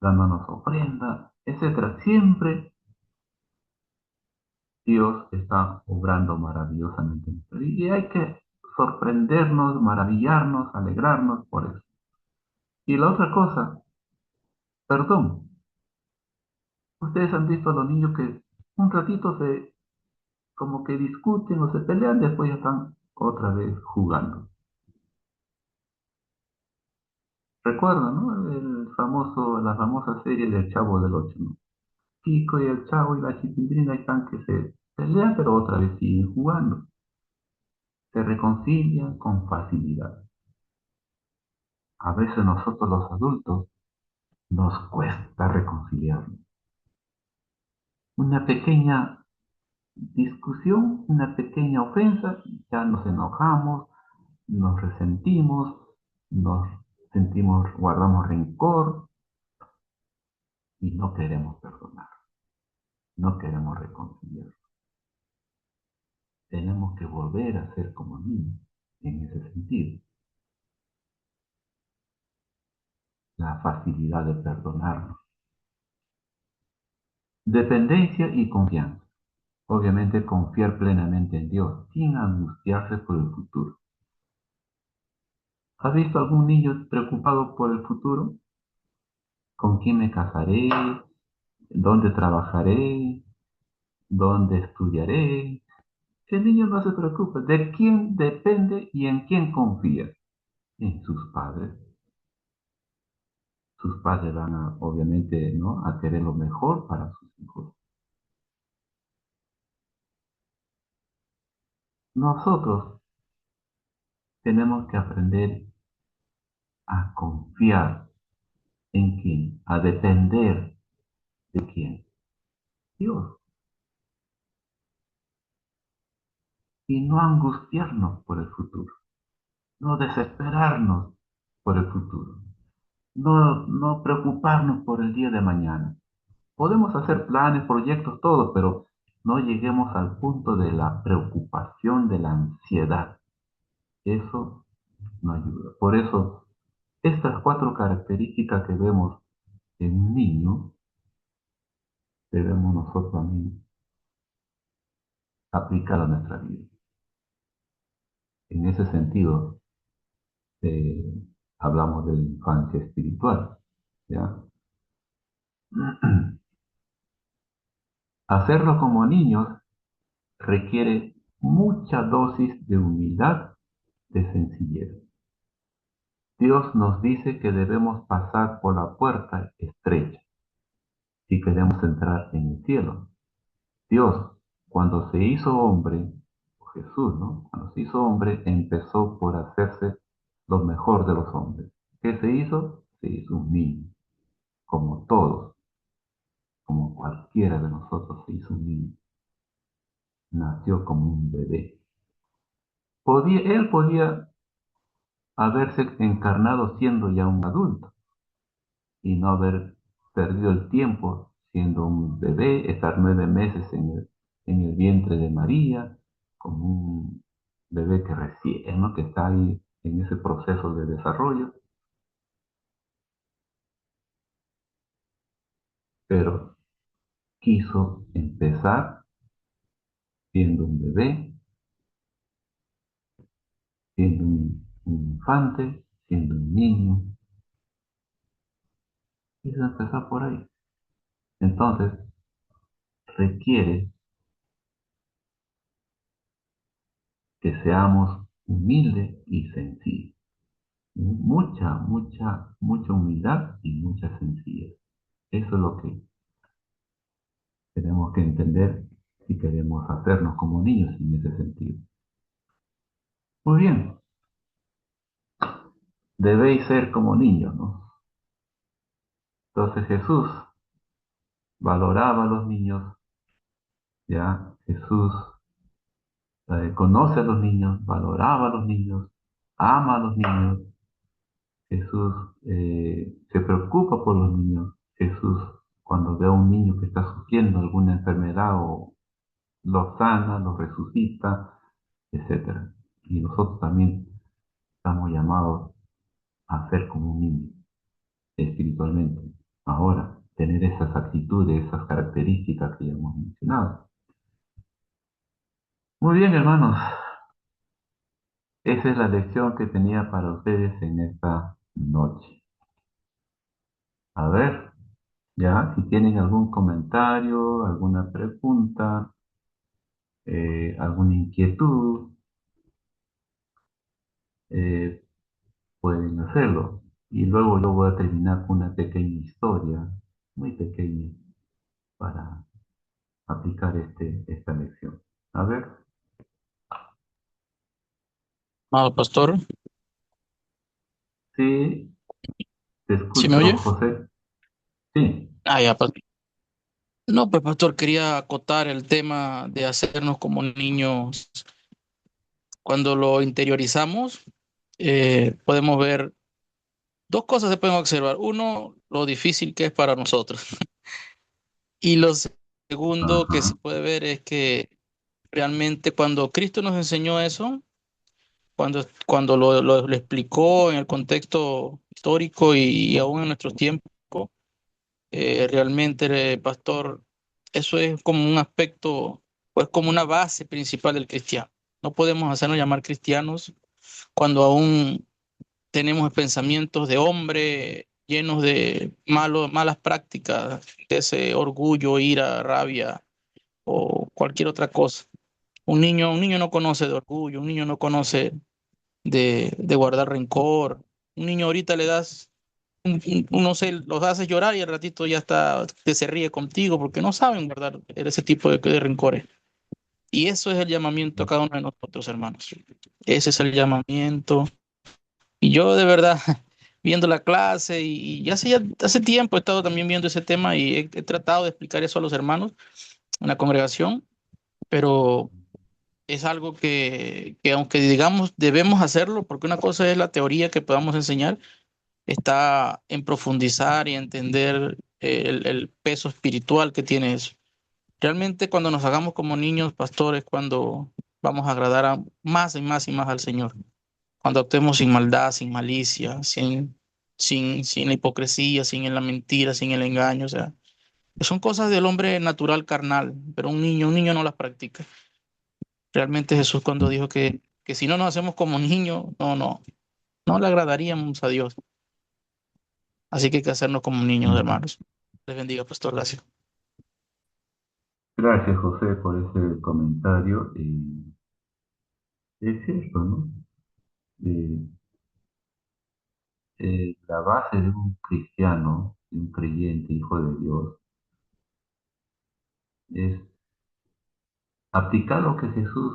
dándonos ofrenda, etcétera. Siempre Dios está obrando maravillosamente en nuestra vida y hay que sorprendernos, maravillarnos, alegrarnos por eso. Y la otra cosa, perdón. Ustedes han visto a los niños que un ratito como que discuten o se pelean, después ya están otra vez jugando. Recuerdan, ¿no? La famosa serie del Chavo del Ocho, ¿no? Kiko y el Chavo y la Chilindrina están que se pelean, pero otra vez siguen jugando. Se reconcilian con facilidad. A veces nosotros los adultos nos cuesta reconciliarnos. Una pequeña discusión, una pequeña ofensa, ya nos enojamos, nos resentimos, nos sentimos, guardamos rencor y no queremos perdonar, no queremos reconciliar. Tenemos que volver a ser como niños en ese sentido. La facilidad de perdonarnos. Dependencia y confianza. Obviamente confiar plenamente en Dios, sin angustiarse por el futuro. ¿Has visto algún niño preocupado por el futuro? ¿Con quién me casaré? ¿Dónde trabajaré? ¿Dónde estudiaré? El niño no se preocupa. ¿De quién depende y en quién confía? En sus padres. Sus padres van a, obviamente, ¿no? A querer lo mejor para sus hijos. Nosotros tenemos que aprender a confiar en quién, a depender de quién. Dios. Y no angustiarnos por el futuro. No desesperarnos por el futuro. No preocuparnos por el día de mañana. Podemos hacer planes, proyectos, todo, pero no lleguemos al punto de la preocupación, de la ansiedad. Eso no ayuda. Por eso, estas cuatro características que vemos en un niño, debemos nosotros también aplicar a nuestra vida. En ese sentido, eh, hablamos de la infancia espiritual. ¿Ya? Hacerlo como niños requiere mucha dosis de humildad, de sencillez. Dios nos dice que debemos pasar por la puerta estrecha si queremos entrar en el cielo. Dios, cuando se hizo hombre, o Jesús, ¿no? Cuando se hizo hombre, empezó por hacerse lo mejor de los hombres. ¿Qué se hizo? Se hizo un niño, como todos, como cualquiera de nosotros se hizo un niño. Nació como un bebé. Él podía haberse encarnado siendo ya un adulto y no haber perdido el tiempo siendo un bebé, estar 9 meses en el vientre de María, como un bebé que recién, ¿no? Que está ahí en ese proceso de desarrollo, pero quiso empezar siendo un bebé, siendo un infante, siendo un niño, quiso empezar por ahí. Entonces, requiere que seamos humildes y sencillos. Mucha humildad y mucha sencillez. Eso es lo que tenemos que entender si queremos hacernos como niños en ese sentido. Muy bien, debéis ser como niños, ¿no? Entonces Jesús valoraba a los niños, ya Jesús conoce a los niños, valoraba a los niños, ama a los niños, Jesús se preocupa por los niños, Jesús cuando ve a un niño que está sufriendo alguna enfermedad o lo sana, lo resucita, etcétera. Y nosotros también estamos llamados a ser como un niño espiritualmente. Ahora, tener esas actitudes, esas características que ya hemos mencionado. Muy bien, hermanos. Esa es la lección que tenía para ustedes en esta noche. A ver, ya, si tienen algún comentario, alguna pregunta, alguna inquietud, eh, pueden hacerlo. Y luego yo voy a terminar con una pequeña historia, muy pequeña, para aplicar esta lección. A ver, Amado pastor, sí, te ¿sí me escucho, oye? José. Sí, Ah, ya, no, pues pastor, quería acotar el tema de hacernos como niños. Cuando lo interiorizamos, podemos ver dos cosas se pueden observar. Uno, lo difícil que es para nosotros. Y lo segundo que se ajá, puede ver es que realmente cuando Cristo nos enseñó eso, cuando lo explicó en el contexto histórico y aún en nuestros tiempos, realmente, pastor, eso es como un aspecto, pues como una base principal del cristiano. No podemos hacernos llamar cristianos cuando aún tenemos pensamientos de hombre llenos de malas prácticas, de ese orgullo, ira, rabia o cualquier otra cosa. Un niño no conoce de orgullo, un niño no conoce de guardar rencor. Un niño ahorita le das no sé, los haces llorar y al ratito ya está, que se ríe contigo porque no saben guardar ese tipo de rencores. Y eso es el llamamiento a cada uno de nosotros, hermanos. Ese es el llamamiento. Y yo de verdad, viendo la clase y hace tiempo he estado también viendo ese tema y he tratado de explicar eso a los hermanos en la congregación, pero es algo que aunque digamos debemos hacerlo, porque una cosa es la teoría que podamos enseñar, está en profundizar y entender el peso espiritual que tiene eso. Realmente cuando nos hagamos como niños pastores, cuando vamos a agradar a más y más y más al Señor, cuando actuemos sin maldad, sin malicia, sin la hipocresía, sin la mentira, sin el engaño, o sea, son cosas del hombre natural carnal, pero un niño no las practica. Realmente Jesús cuando dijo que si no nos hacemos como niños, no le agradaríamos a Dios. Así que hay que hacernos como niños, hermanos. Les bendiga, pastor. Gracias. gracias José por ese comentario. Es cierto, ¿no? Eh, la base de un cristiano, de un creyente, hijo de Dios, es aplicar lo que Jesús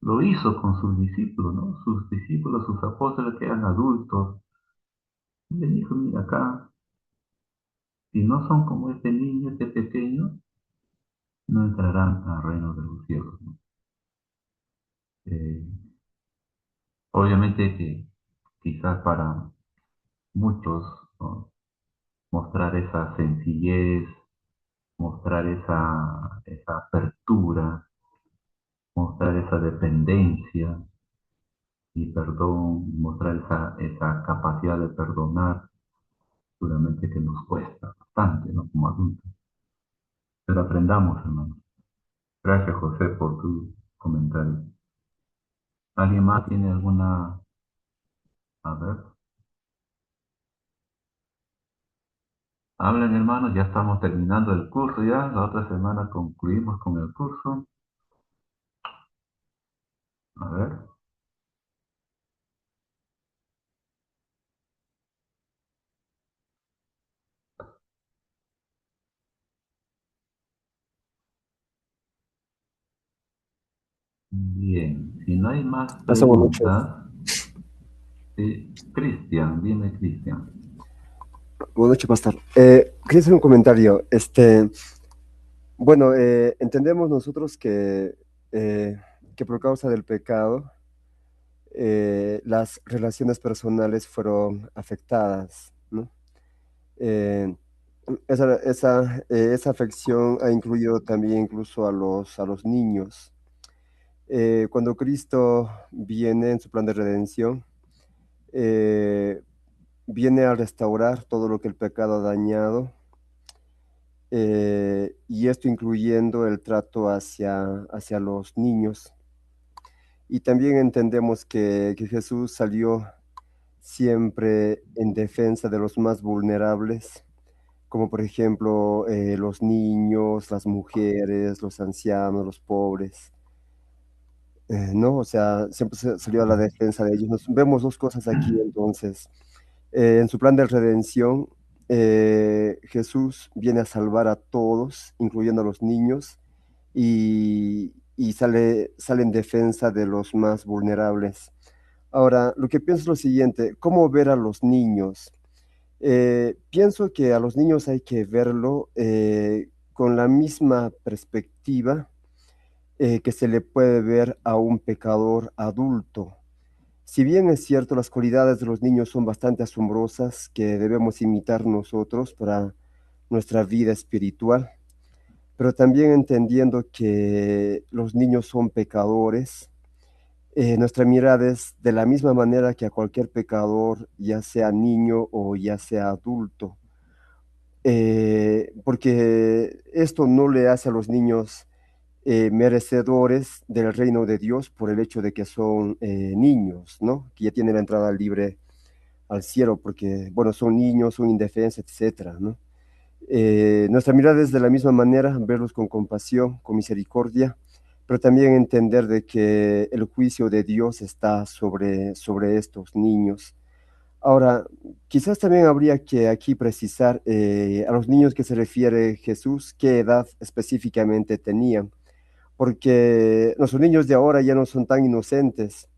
lo hizo con sus discípulos, ¿no? Sus discípulos, sus apóstoles que eran adultos. Y le dijo, mira acá, si no son como este niño, este pequeño, no entrarán al reino de los cielos, ¿no? Eh, obviamente que quizás para muchos, ¿no? Mostrar esa sencillez, mostrar esa apertura, mostrar esa dependencia y perdón, mostrar esa capacidad de perdonar, seguramente que nos cuesta bastante, ¿no? Como adultos. pero aprendamos, hermano. Gracias, José, por tu comentario. ¿Alguien más tiene alguna? A ver, hablen, hermanos, ya estamos terminando el curso ya. La otra semana concluimos con el curso. A ver, bien. Si no hay más Pasamos buenas noches. preguntas, sí, Cristian, dime, Cristian. Buenas noches, pastor. Quería hacer un comentario. Bueno, entendemos nosotros que por causa del pecado, las relaciones personales fueron afectadas, ¿no? Eh, esa afección ha incluido también incluso a los niños. Cuando Cristo viene en su plan de redención, eh, viene a restaurar todo lo que el pecado ha dañado, y esto incluyendo el trato hacia los niños. Y también entendemos que Jesús salió siempre en defensa de los más vulnerables, como por ejemplo los niños, las mujeres, los ancianos, los pobres. ¿No? O sea, siempre salió a la defensa de ellos. Vemos dos cosas aquí entonces. En su plan de redención, Jesús viene a salvar a todos, incluyendo a los niños, y sale en defensa de los más vulnerables. Ahora, lo que pienso es lo siguiente, ¿cómo ver a los niños? Pienso que a los niños hay que verlo con la misma perspectiva que se le puede ver a un pecador adulto. Si bien es cierto, las cualidades de los niños son bastante asombrosas que debemos imitar nosotros para nuestra vida espiritual, pero también entendiendo que los niños son pecadores, nuestra mirada es de la misma manera que a cualquier pecador, ya sea niño o ya sea adulto, porque esto no le hace a los niños merecedores del reino de Dios por el hecho de que son niños, ¿no? Que ya tienen la entrada libre al cielo, porque, bueno, son niños, son indefensos, etcétera, ¿no? Nuestra mirada es de la misma manera, verlos con compasión, con misericordia, pero también entender de que el juicio de Dios está sobre estos niños. Ahora, quizás también habría que aquí precisar a los niños que se refiere Jesús, qué edad específicamente tenían, porque nuestros niños de ahora ya no son tan inocentes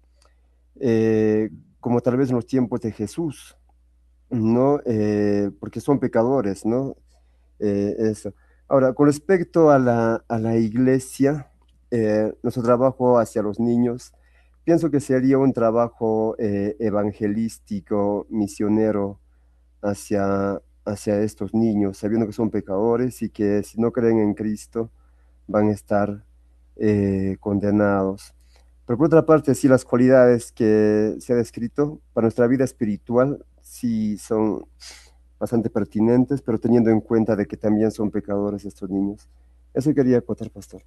como tal vez en los tiempos de Jesús, ¿no? Porque son pecadores, ¿no? Eso. Ahora, con respecto a la iglesia, nuestro trabajo hacia los niños, pienso que sería un trabajo evangelístico, misionero hacia estos niños, sabiendo que son pecadores y que si no creen en Cristo van a estar condenados. Pero por otra parte, sí, las cualidades que se ha descrito para nuestra vida espiritual sí son bastante pertinentes, pero teniendo en cuenta de que también son pecadores estos niños. Eso quería acotar, pastor.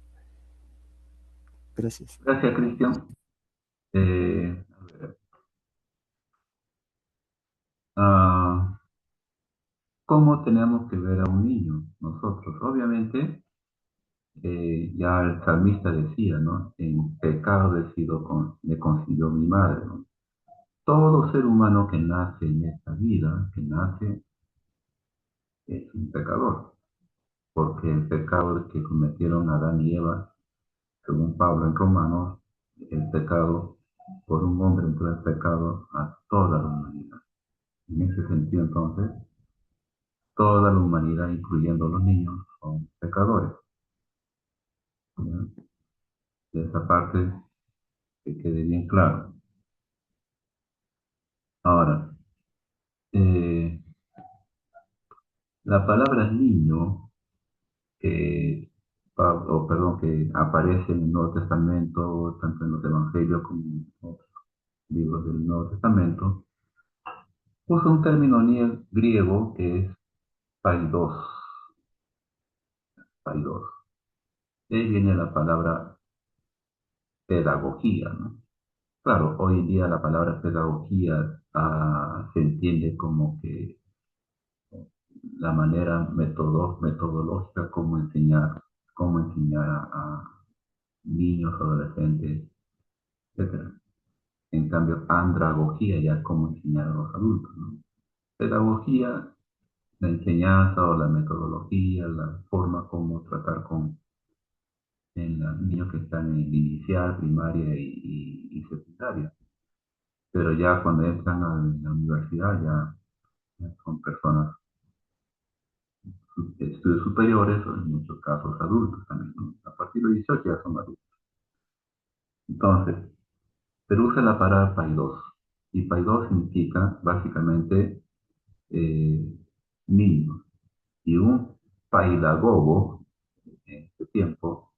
Gracias. Gracias, Cristian. A ver, ah, ¿cómo tenemos que ver a un niño nosotros? Obviamente, ya el salmista decía, ¿no? En pecado me concibió mi madre, ¿no? Todo ser humano que nace en esta vida, que nace, es un pecador, porque el pecado que cometieron Adán y Eva, según Pablo en Romanos, el pecado por un hombre entró el pecado a toda la humanidad. En ese sentido, entonces, toda la humanidad, incluyendo los niños, son pecadores. ¿Ya? De esa parte que quede bien claro. Ahora, eh, la palabra niño, que, perdón, que aparece en el Nuevo Testamento, tanto en los Evangelios como en otros libros del Nuevo Testamento, usa un término griego que es paidos. paidos. De ahí viene la palabra pedagogía, ¿no? Claro, hoy en día la palabra pedagogía se entiende como que la manera metodológica cómo enseñar a niños, adolescentes, etcétera. En cambio, andragogía ya es cómo enseñar a los adultos, ¿no? Pedagogía, la enseñanza o la metodología, la forma como tratar con niños que están en el inicial, primaria y secundaria. Pero ya cuando entran a la universidad ya son personas de estudios superiores o en muchos casos adultos también, ¿no? A partir de 18 ya son adultos. Entonces, pero usa la palabra paidos. Y paidos significa básicamente eh, niños. Y un paidagogo en ese tiempo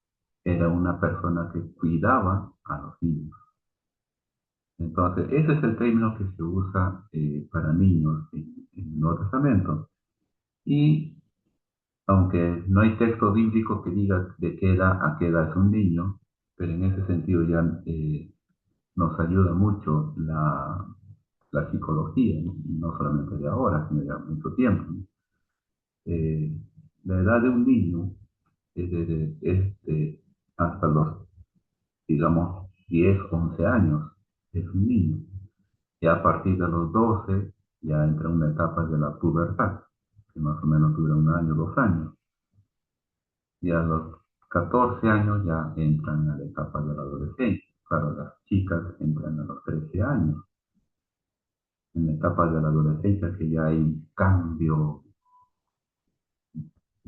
era una persona que cuidaba a los niños. Entonces, ese es el término que se usa para niños en el Nuevo Testamento. Y aunque no hay texto bíblico que diga de qué edad a qué edad es un niño, pero en ese sentido ya nos ayuda mucho la psicología, ¿no? Y no solamente de ahora, sino de mucho tiempo, ¿no? Eh, la edad de un niño es hasta los, digamos, 10 11 años, es un niño. Ya a partir de los 12 ya entra una etapa de la pubertad, que más o menos dura un año, 2 años. Y a los 14 años ya entran a la etapa de la adolescencia. Claro, las chicas entran a los 13 años, en la etapa de la adolescencia que ya hay un cambio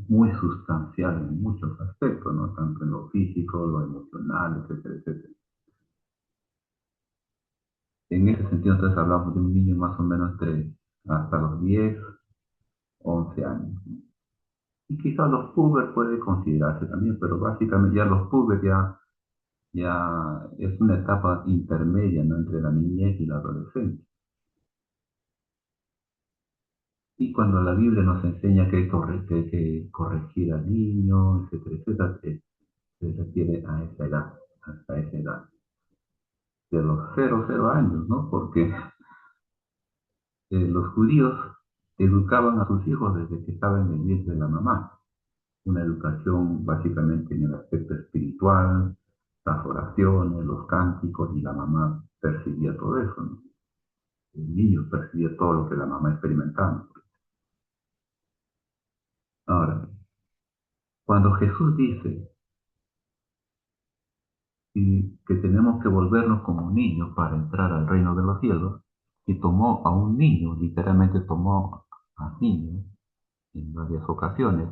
muy sustancial en muchos aspectos, ¿no? Tanto en lo físico, lo emocional, etcétera, etcétera. En ese sentido, entonces hablamos de un niño más o menos hasta los 10 11 años, ¿no? Y quizás los pubers puede considerarse también, pero básicamente ya los pubers ya es una etapa intermedia, ¿no? Entre la niñez y la adolescencia. Y cuando la Biblia nos enseña que hay que corregir al niño, etcétera, etcétera, se refiere a esa edad, hasta esa edad, de los 0 años, ¿no? Porque los judíos educaban a sus hijos desde que estaban en el vientre de la mamá. Una educación básicamente en el aspecto espiritual, las oraciones, los cánticos, y la mamá percibía todo eso, ¿no? El niño percibía todo lo que la mamá experimentaba. Ahora, cuando Jesús dice que tenemos que volvernos como niños para entrar al reino de los cielos, y tomó a un niño, literalmente tomó a niños en varias ocasiones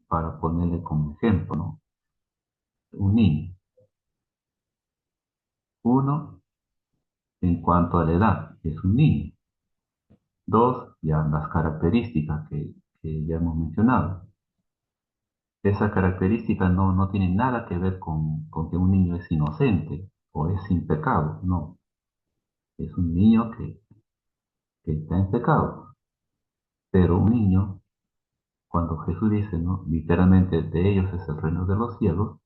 para ponerle como ejemplo, ¿no? Un niño. Uno, en cuanto a la edad, es un niño. Dos, ya las características que ya hemos mencionado. Esa característica no tiene nada que ver con que un niño es inocente o es sin pecado, no. Es un niño que está en pecado. Pero un niño, cuando Jesús dice, ¿no? Literalmente, de ellos es el reino de los cielos,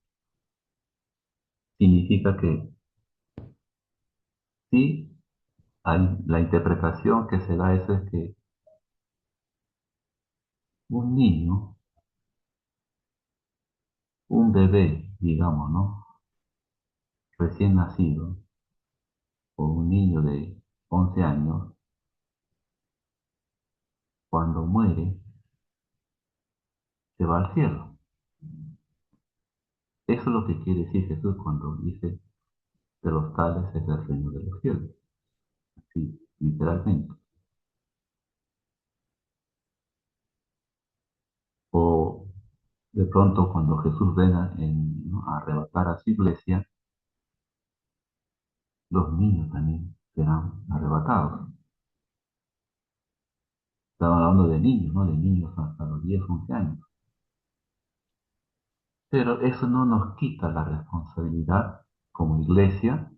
significa que sí, la interpretación que se da es que un niño, un bebé, digamos, ¿no? Recién nacido, o un niño de 11 años, cuando muere, se va al cielo. Eso es lo que quiere decir Jesús cuando dice de los tales es el reino de los cielos. Sí, literalmente. O de pronto cuando Jesús venga ¿no? a arrebatar a su iglesia, los niños también serán arrebatados. Estamos hablando de niños, ¿no? De niños hasta los 10 11 años. Pero eso no nos quita la responsabilidad como iglesia,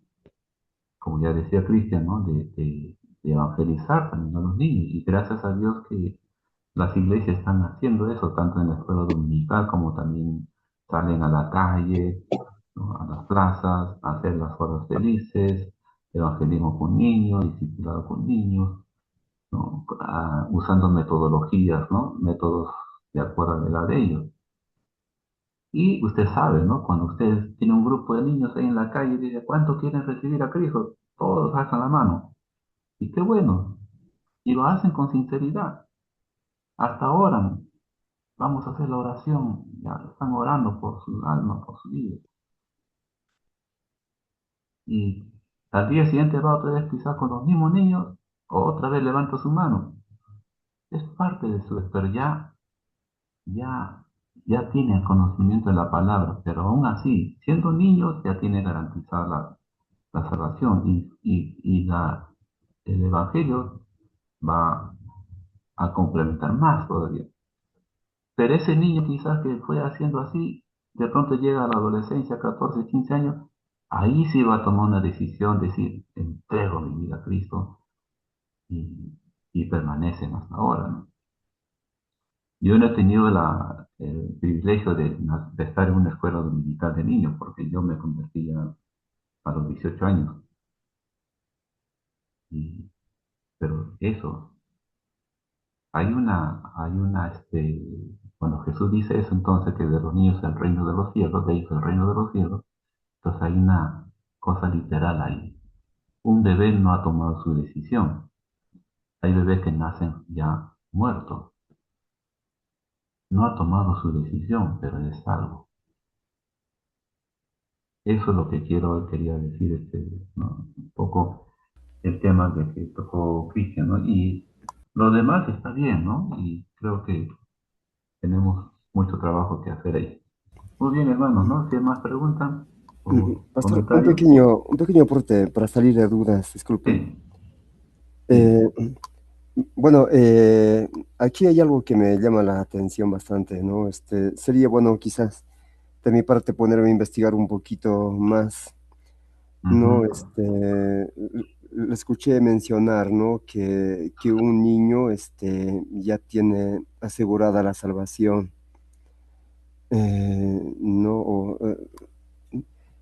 como ya decía Cristian, ¿no? De evangelizar también a los niños. Y gracias a Dios que Las iglesias están haciendo eso, tanto en la escuela dominical como también salen a la calle, ¿no? A las plazas, a hacer las horas felices, evangelismo con niños, discipulado con niños, ¿no? Usando metodologías, ¿no? Métodos de acuerdo a la edad de ellos. Y usted sabe, ¿no? Cuando usted tiene un grupo de niños ahí en la calle y dice, ¿cuántos quieren recibir a Cristo? Todos alzan la mano. Y qué bueno. Y lo hacen con sinceridad. Hasta ahora vamos a hacer la oración. Ya están orando por su alma, por su vida. Y al día siguiente va otra vez quizás con los mismos niños, o otra vez levanta su mano. Es parte de su, pero ya, ya tiene conocimiento de la palabra, pero aún así, siendo niños, ya tiene garantizada la salvación el Evangelio va a complementar más todavía. Pero ese niño quizás que fue haciendo así, de pronto llega a la adolescencia, 14 15 años, ahí sí va a tomar una decisión, decir, entrego mi vida a Cristo y, y permanecen hasta ahora, ¿no? Yo no he tenido el privilegio de estar en una escuela dominical de niños, porque yo me convertí a los 18 años. Y- pero eso, cuando Jesús dice eso, entonces que de los niños el reino de los cielos, de ellos el reino de los cielos, entonces hay una cosa literal ahí. Un bebé no ha tomado su decisión. Hay bebés que nacen ya muertos. No ha tomado su decisión, pero es salvo. Eso es lo que quería decir, ¿no? Un poco el tema de que tocó Cristian, ¿no? Y lo demás está bien, ¿no? Y creo que tenemos mucho trabajo que hacer ahí. Muy bien, hermanos, ¿no? Si hay más preguntas o Pastor, comentarios, un pequeño aporte para salir de dudas, disculpe. sí, sí. Eh, bueno, aquí hay algo que me llama la atención bastante, ¿no? Sería bueno quizás de mi parte ponerme a investigar un poquito más, Ujú, ¿no? Le escuché mencionar, ¿no? Que un niño, ya tiene asegurada la salvación, ¿no?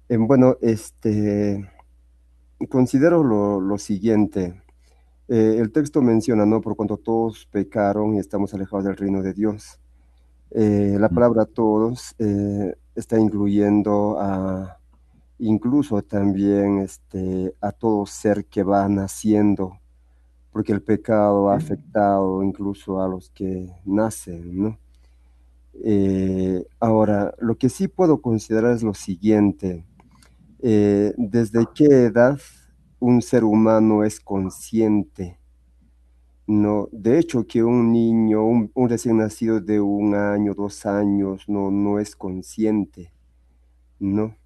Bueno, considero lo siguiente. El texto menciona, ¿no? Por cuanto todos pecaron y estamos alejados del reino de Dios. La ujú, palabra todos está incluyendo incluso también a todo ser que va naciendo, porque el pecado ha sí, afectado incluso a los que nacen, ¿no? Ahora, lo que sí puedo considerar es lo siguiente. ¿Desde qué edad un ser humano es consciente? No, de hecho, que un niño, un recién nacido de 1 año, 2 años, no es consciente, ¿no?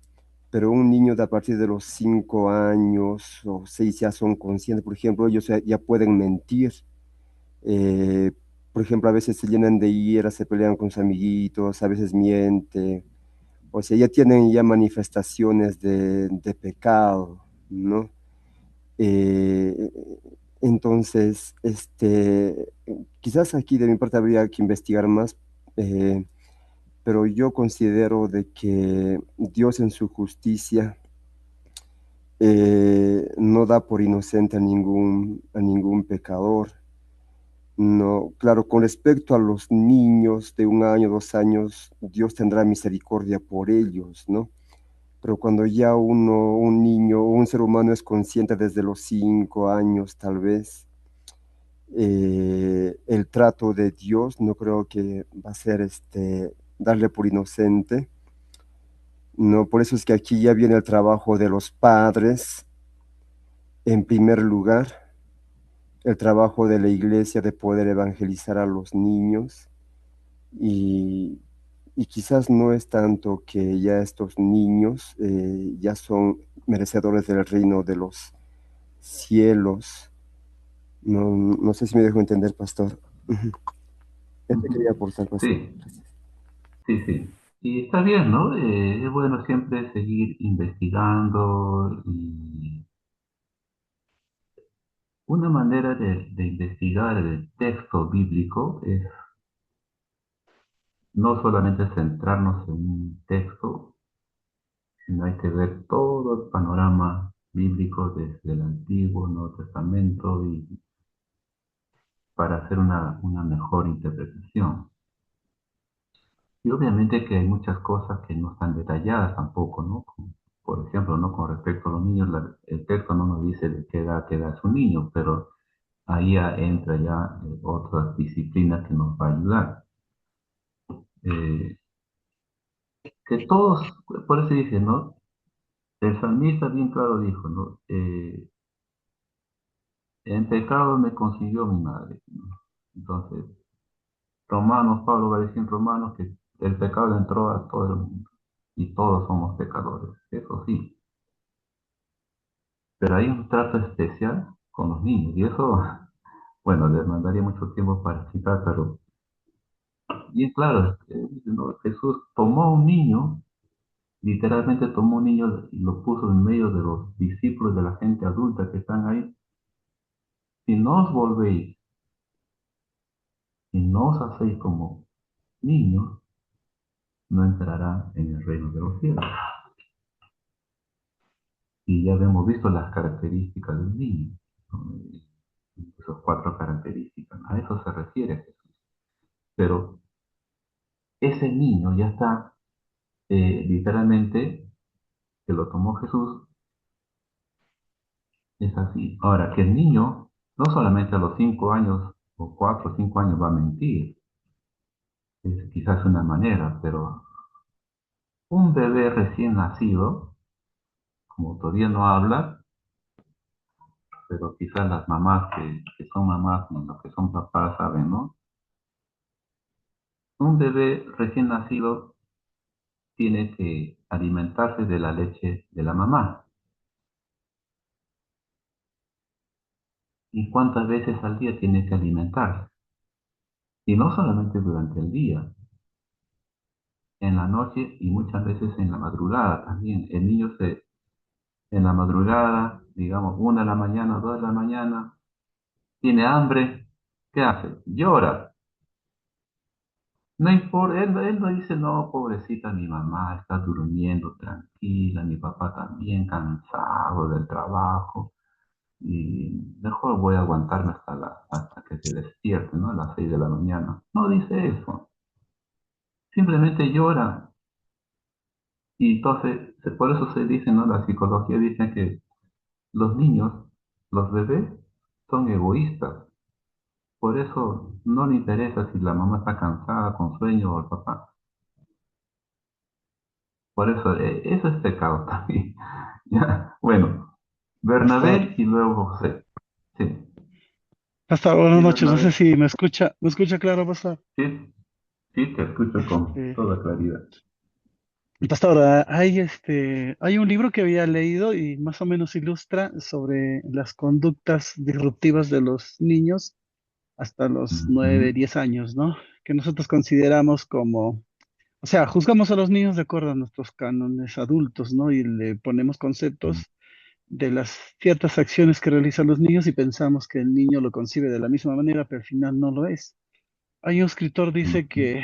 Pero un niño de a partir de los 5 años o 6 ya son conscientes. Por ejemplo, ellos ya pueden mentir. eh, por ejemplo, a veces se llenan de ira, se pelean con sus amiguitos, a veces miente. O sea, ya tienen ya manifestaciones de pecado, ¿no? Eh, entonces, quizás aquí de mi parte habría que investigar más, eh, pero yo considero de que Dios en su justicia no da por inocente a ningún pecador. No, claro, con respecto a los niños de 1 año, 2 años, Dios tendrá misericordia por ellos, ¿no? Pero cuando ya un niño o un ser humano es consciente desde los 5 años, tal vez, el trato de Dios no creo que va a ser darle por inocente. No, por eso es que aquí ya viene el trabajo de los padres en primer lugar, el trabajo de la iglesia de poder evangelizar a los niños y, y quizás no es tanto que ya estos niños ya son merecedores del reino de los cielos. No sé si me dejo entender, pastor. Ujú. Eso ujú. quería aportar, pastor. Sí, sí, sí. Y está bien, ¿no? Es bueno siempre seguir investigando Una manera de investigar el texto bíblico es no solamente centrarnos en un texto, sino hay que ver todo el panorama bíblico desde el Antiguo, Nuevo Testamento, y para hacer una mejor interpretación. Y obviamente que hay muchas cosas que no están detalladas tampoco, ¿no? Por ejemplo, ¿no? Con respecto a los niños, el texto no nos dice de qué edad es un niño, pero ahí ya entra ya otras disciplinas que nos va a ayudar. Eh, que todos, por eso dice, ¿no? El salmista bien claro dijo, ¿no? En pecado me consiguió mi madre, ¿no? Entonces, Romanos, Pablo va a decir en Romanos que el pecado entró a todo el mundo y todos somos pecadores, eso sí, pero hay un trato especial con los niños y eso, bueno, les mandaría mucho tiempo para explicar, pero bien claro, ¿no? Jesús tomó un niño, literalmente tomó un niño y lo puso en medio de los discípulos de la gente adulta que están ahí. Si no os volvéis y no os hacéis como niños, no entrará en el reino de los cielos. Y ya hemos visto las características del niño, ¿no? Esas cuatro características. A eso se refiere Jesús. Pero ese niño ya está literalmente, que lo tomó Jesús, es así. Ahora, que el niño no solamente a los 5 años o 4 o 5 años va a mentir, es quizás una manera, pero un bebé recién nacido, como todavía no habla, pero quizás las mamás que son mamás y los que son papás saben, ¿no? Un bebé recién nacido tiene que alimentarse de la leche de la mamá. ¿Y cuántas veces al día tiene que alimentarse? Y no solamente durante el día, en la noche y muchas veces en la madrugada también. El niño en la madrugada, digamos, 1 de la mañana, 2 de la mañana, tiene hambre, ¿qué hace? Llora. No importa, él no dice, no, pobrecita, mi mamá está durmiendo tranquila, mi papá también cansado del trabajo, y mejor voy a aguantarme hasta que se despierte, ¿no? A las 6 de la mañana. No dice eso, simplemente llora. Y entonces, por eso se dice, ¿no? La psicología dice que los niños, los bebés, son egoístas. Por eso no le interesa si la mamá está cansada, con sueño o el papá. Por eso, eso es pecado también. Ya, bueno, Pastor, Bernabé y luego José. Sí, Buenas sí, noches. No sé Bernabé. si me escucha claro, Pastor. Sí, sí, te escucho con Este, toda claridad. Pastor, hay un libro que había leído y más o menos ilustra sobre las conductas disruptivas de los niños hasta los Ujú, 9, 10 años, ¿no? Que nosotros consideramos como, o sea, juzgamos a los niños de acuerdo a nuestros cánones adultos, ¿no? Y le ponemos conceptos de las ciertas acciones que realizan los niños y pensamos que el niño lo concibe de la misma manera, pero al final no lo es. Hay un escritor dice ujú, que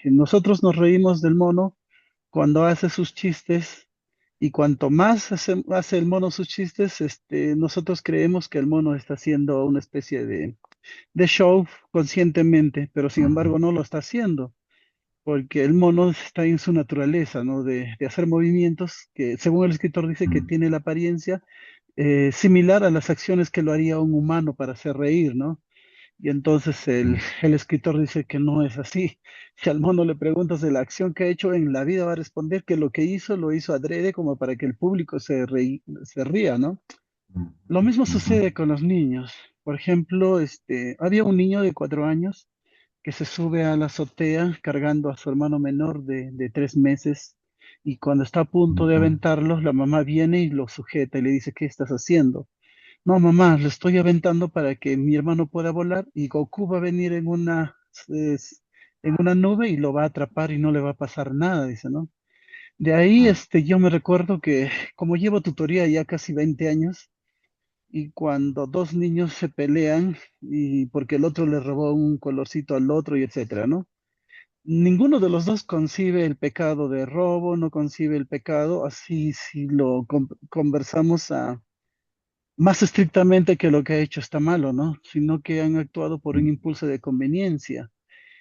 nosotros nos reímos del mono cuando hace sus chistes y cuanto más hace el mono sus chistes, nosotros creemos que el mono está haciendo una especie de show conscientemente, pero sin ujú, embargo no lo está haciendo, porque el mono está en su naturaleza, ¿no? De hacer movimientos que, según el escritor dice, que ujú, tiene la apariencia similar a las acciones que lo haría un humano para hacer reír, ¿no? Y entonces ujú, el escritor dice que no es así. Si al mono le preguntas de la acción que ha hecho en la vida, va a responder que lo que hizo lo hizo adrede como para que el público se ría, ¿no? Lo mismo ujú, sucede con los niños. Por ejemplo, había un niño de 4 años que se sube a la azotea cargando a su hermano menor de 3 meses y cuando está a punto de ujú, aventarlo, la mamá viene y lo sujeta y le dice, ¿qué estás haciendo? No, mamá, lo estoy aventando para que mi hermano pueda volar y Goku va a venir es- en una nube y lo va a atrapar y no le va a pasar nada, dice, ¿no? De ahí, yo me recuerdo que como llevo tutoría ya casi 20 años, y cuando dos niños se pelean y porque el otro le robó un colorcito al otro y etcétera, ¿no? Ninguno de los dos concibe el pecado de robo, no concibe el pecado, así si lo conversamos más estrictamente que lo que ha hecho está malo, ¿no? Sino que han actuado por un impulso de conveniencia.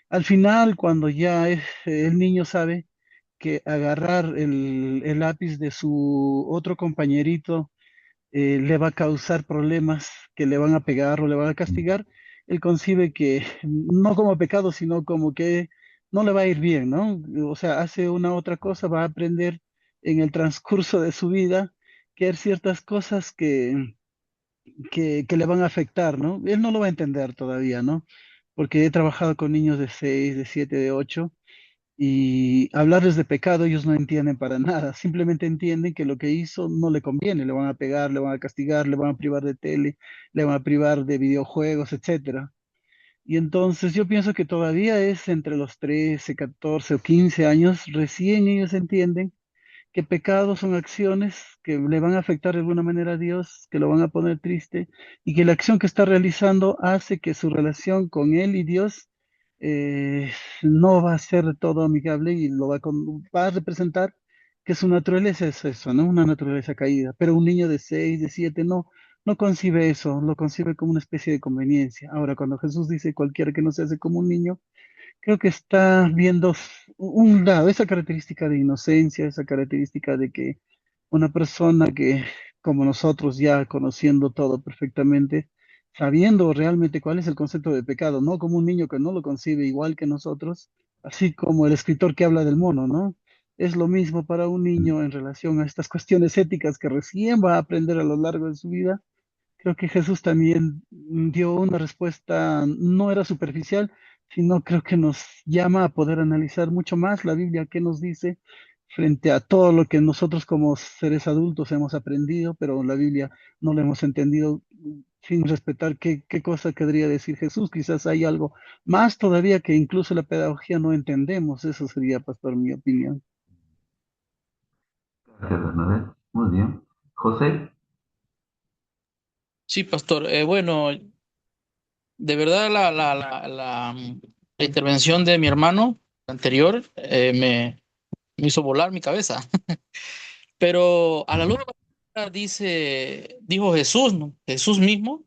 Al final, cuando ya el niño sabe que agarrar el lápiz de su otro compañerito le va a causar problemas que le van a pegar o le van a castigar, él concibe que no como pecado, sino como que no le va a ir bien, ¿no? O sea, hace una otra cosa, va a aprender en el transcurso de su vida que hay ciertas cosas que le van a afectar, ¿no? Él no lo va a entender todavía, ¿no? Porque he trabajado con niños de 6, de 7, de 8 y hablarles de pecado ellos no entienden para nada, simplemente entienden que lo que hizo no le conviene, le van a pegar, le van a castigar, le van a privar de tele, le van a privar de videojuegos, etcétera. Y entonces yo pienso que todavía es entre los 13, 14 o 15 años, recién ellos entienden que pecados son acciones que le van a afectar de alguna manera a Dios, que lo van a poner triste, y que la acción que está realizando hace que su relación con Él y Dios no va a ser de todo amigable y va a representar que su naturaleza es eso, ¿no? Una naturaleza caída. Pero un niño de 6, de 7 no concibe eso, lo concibe como una especie de conveniencia. Ahora, cuando Jesús dice cualquiera que no se hace como un niño, creo que está viendo un lado, esa característica de inocencia, esa característica de que una persona que, como nosotros, ya conociendo todo perfectamente, sabiendo realmente cuál es el concepto de pecado, no como un niño que no lo concibe igual que nosotros, así como el escritor que habla del mono, ¿no? Es lo mismo para un niño en relación a estas cuestiones éticas que recién va a aprender a lo largo de su vida. Creo que Jesús también dio una respuesta, no era superficial, sino creo que nos llama a poder analizar mucho más la Biblia, qué nos dice frente a todo lo que nosotros como seres adultos hemos aprendido, pero la Biblia no la hemos entendido sin respetar qué cosa querría decir Jesús. Quizás hay algo más todavía que incluso la pedagogía no entendemos. Eso sería, pastor, mi opinión. Gracias, Bernabé. Muy bien. José, Sí, pastor. Bueno, de verdad la intervención de mi hermano anterior me hizo volar mi cabeza. Pero a la luz de la palabra dijo Jesús, ¿no? Jesús mismo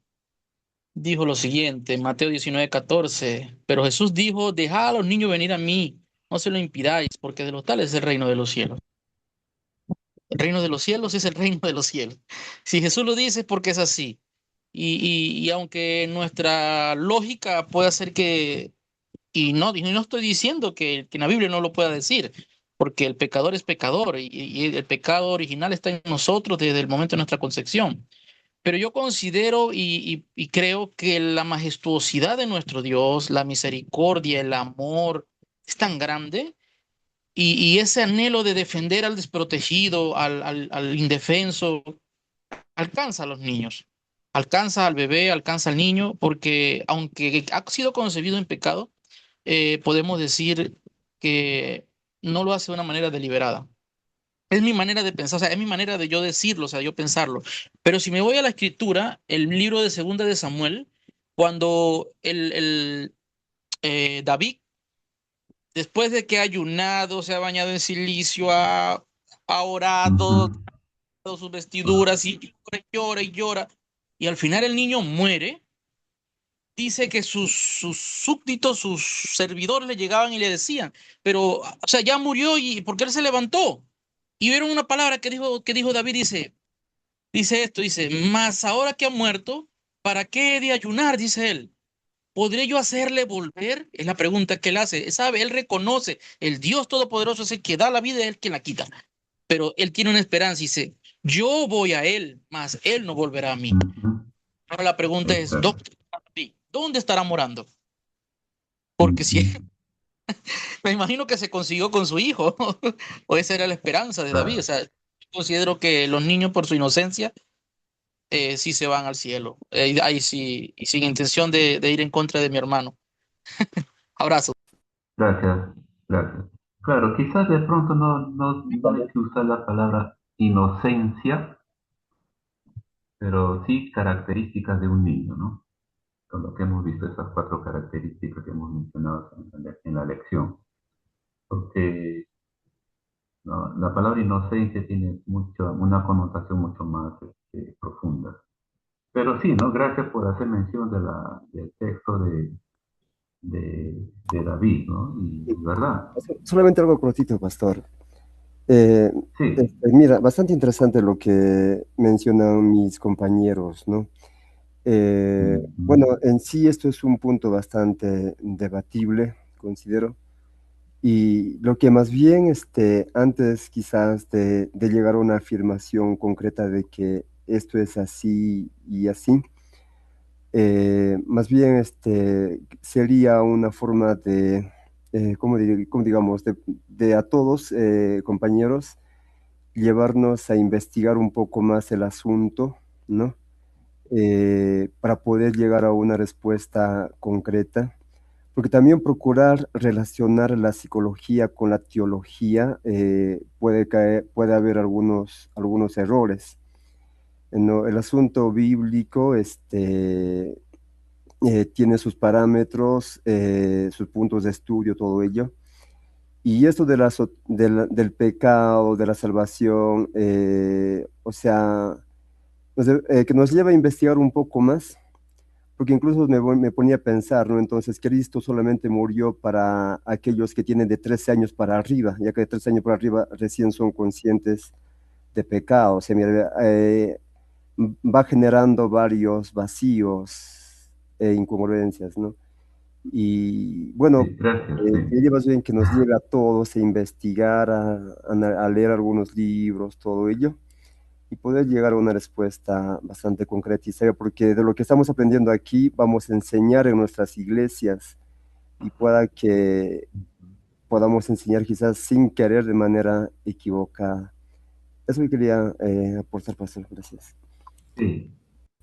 dijo lo siguiente en Mateo 19:14. Pero Jesús dijo, dejad a los niños venir a mí, no se lo impidáis, porque de los tales es el reino de los cielos. El reino de los cielos es el reino de los cielos. Si Jesús lo dice es porque es así. Y aunque nuestra lógica pueda ser y no estoy diciendo que en la Biblia no lo pueda decir, porque el pecador es pecador y el pecado original está en nosotros desde el momento de nuestra concepción. Pero yo considero y creo que la majestuosidad de nuestro Dios, la misericordia, el amor, es tan grande y ese anhelo de defender al desprotegido, al indefenso, alcanza a los niños, alcanza al bebé, alcanza al niño, porque aunque ha sido concebido en pecado, podemos decir que no lo hace de una manera deliberada. Es mi manera de pensar, o sea, es mi manera de yo decirlo, o sea, yo pensarlo. Pero si me voy a la escritura, el libro de Segunda de Samuel, cuando David, después de que ha ayunado, se ha bañado en silicio, ha orado, ujú, todas sus vestiduras y llora y llora y llora, y al final el niño muere, dice que sus súbditos, sus servidores le llegaban y le decían, pero, o sea, ya murió y ¿por qué él se levantó? Y vieron una palabra que dijo David, dice esto, dice, mas ahora que ha muerto, ¿para qué he de ayunar? Dice él. ¿Podré yo hacerle volver? Es la pregunta que él hace. Sabe, él reconoce, el Dios Todopoderoso es el que da la vida, es el que la quita. Pero él tiene una esperanza y dice, yo voy a él, mas él no volverá a mí. ujú, Ahora la pregunta es, exacto. ¿dónde estará morando? Porque si Ujú, me imagino que se consiguió con su hijo, o esa era la esperanza de David. O claro. sea, considero que los niños por su inocencia sí se van al cielo. Ahí sí, y sin intención de ir en contra de mi hermano. Abrazo. Gracias, gracias. Claro, quizás de pronto no hay que usar la palabra inocencia, pero sí características de un niño, ¿no? Con lo que hemos visto, esas cuatro características que hemos mencionado en la lección. Porque no, la palabra inocencia tiene una connotación mucho más profunda. Pero sí, ¿no? Gracias por hacer mención del texto de David, ¿no? Y verdad, Solamente algo cortito, pastor. Eh, sí. Mira, bastante interesante lo que mencionan mis compañeros, ¿no? Bueno, Ujú. en sí esto es un punto bastante debatible, considero. Y lo que más bien, antes quizás de llegar a una afirmación concreta de que esto es así y así, más bien sería una forma de, cómo digamos, de a todos, compañeros, llevarnos a investigar un poco más el asunto, ¿no? Para poder llegar a una respuesta concreta, porque también procurar relacionar la psicología con la teología puede haber algunos errores. ¿No? El asunto bíblico tiene sus parámetros, sus puntos de estudio, todo ello. Y esto del pecado, de la salvación, o sea, que nos lleva a investigar un poco más, porque incluso me ponía a pensar, ¿no? Entonces, Cristo solamente murió para aquellos que tienen de 13 años para arriba, ya que de 13 años para arriba recién son conscientes de pecado. O sea, mira, va generando varios vacíos e incongruencias, ¿no? Y bueno, Sí, gracias, sí. sería más bien que nos lleve a todos a investigar, a leer algunos libros, todo ello y poder llegar a una respuesta bastante concreta y seria, porque de lo que estamos aprendiendo aquí vamos a enseñar en nuestras iglesias y pueda que podamos enseñar quizás sin querer de manera equivocada. Eso que quería aportar, pastor. Gracias. Sí,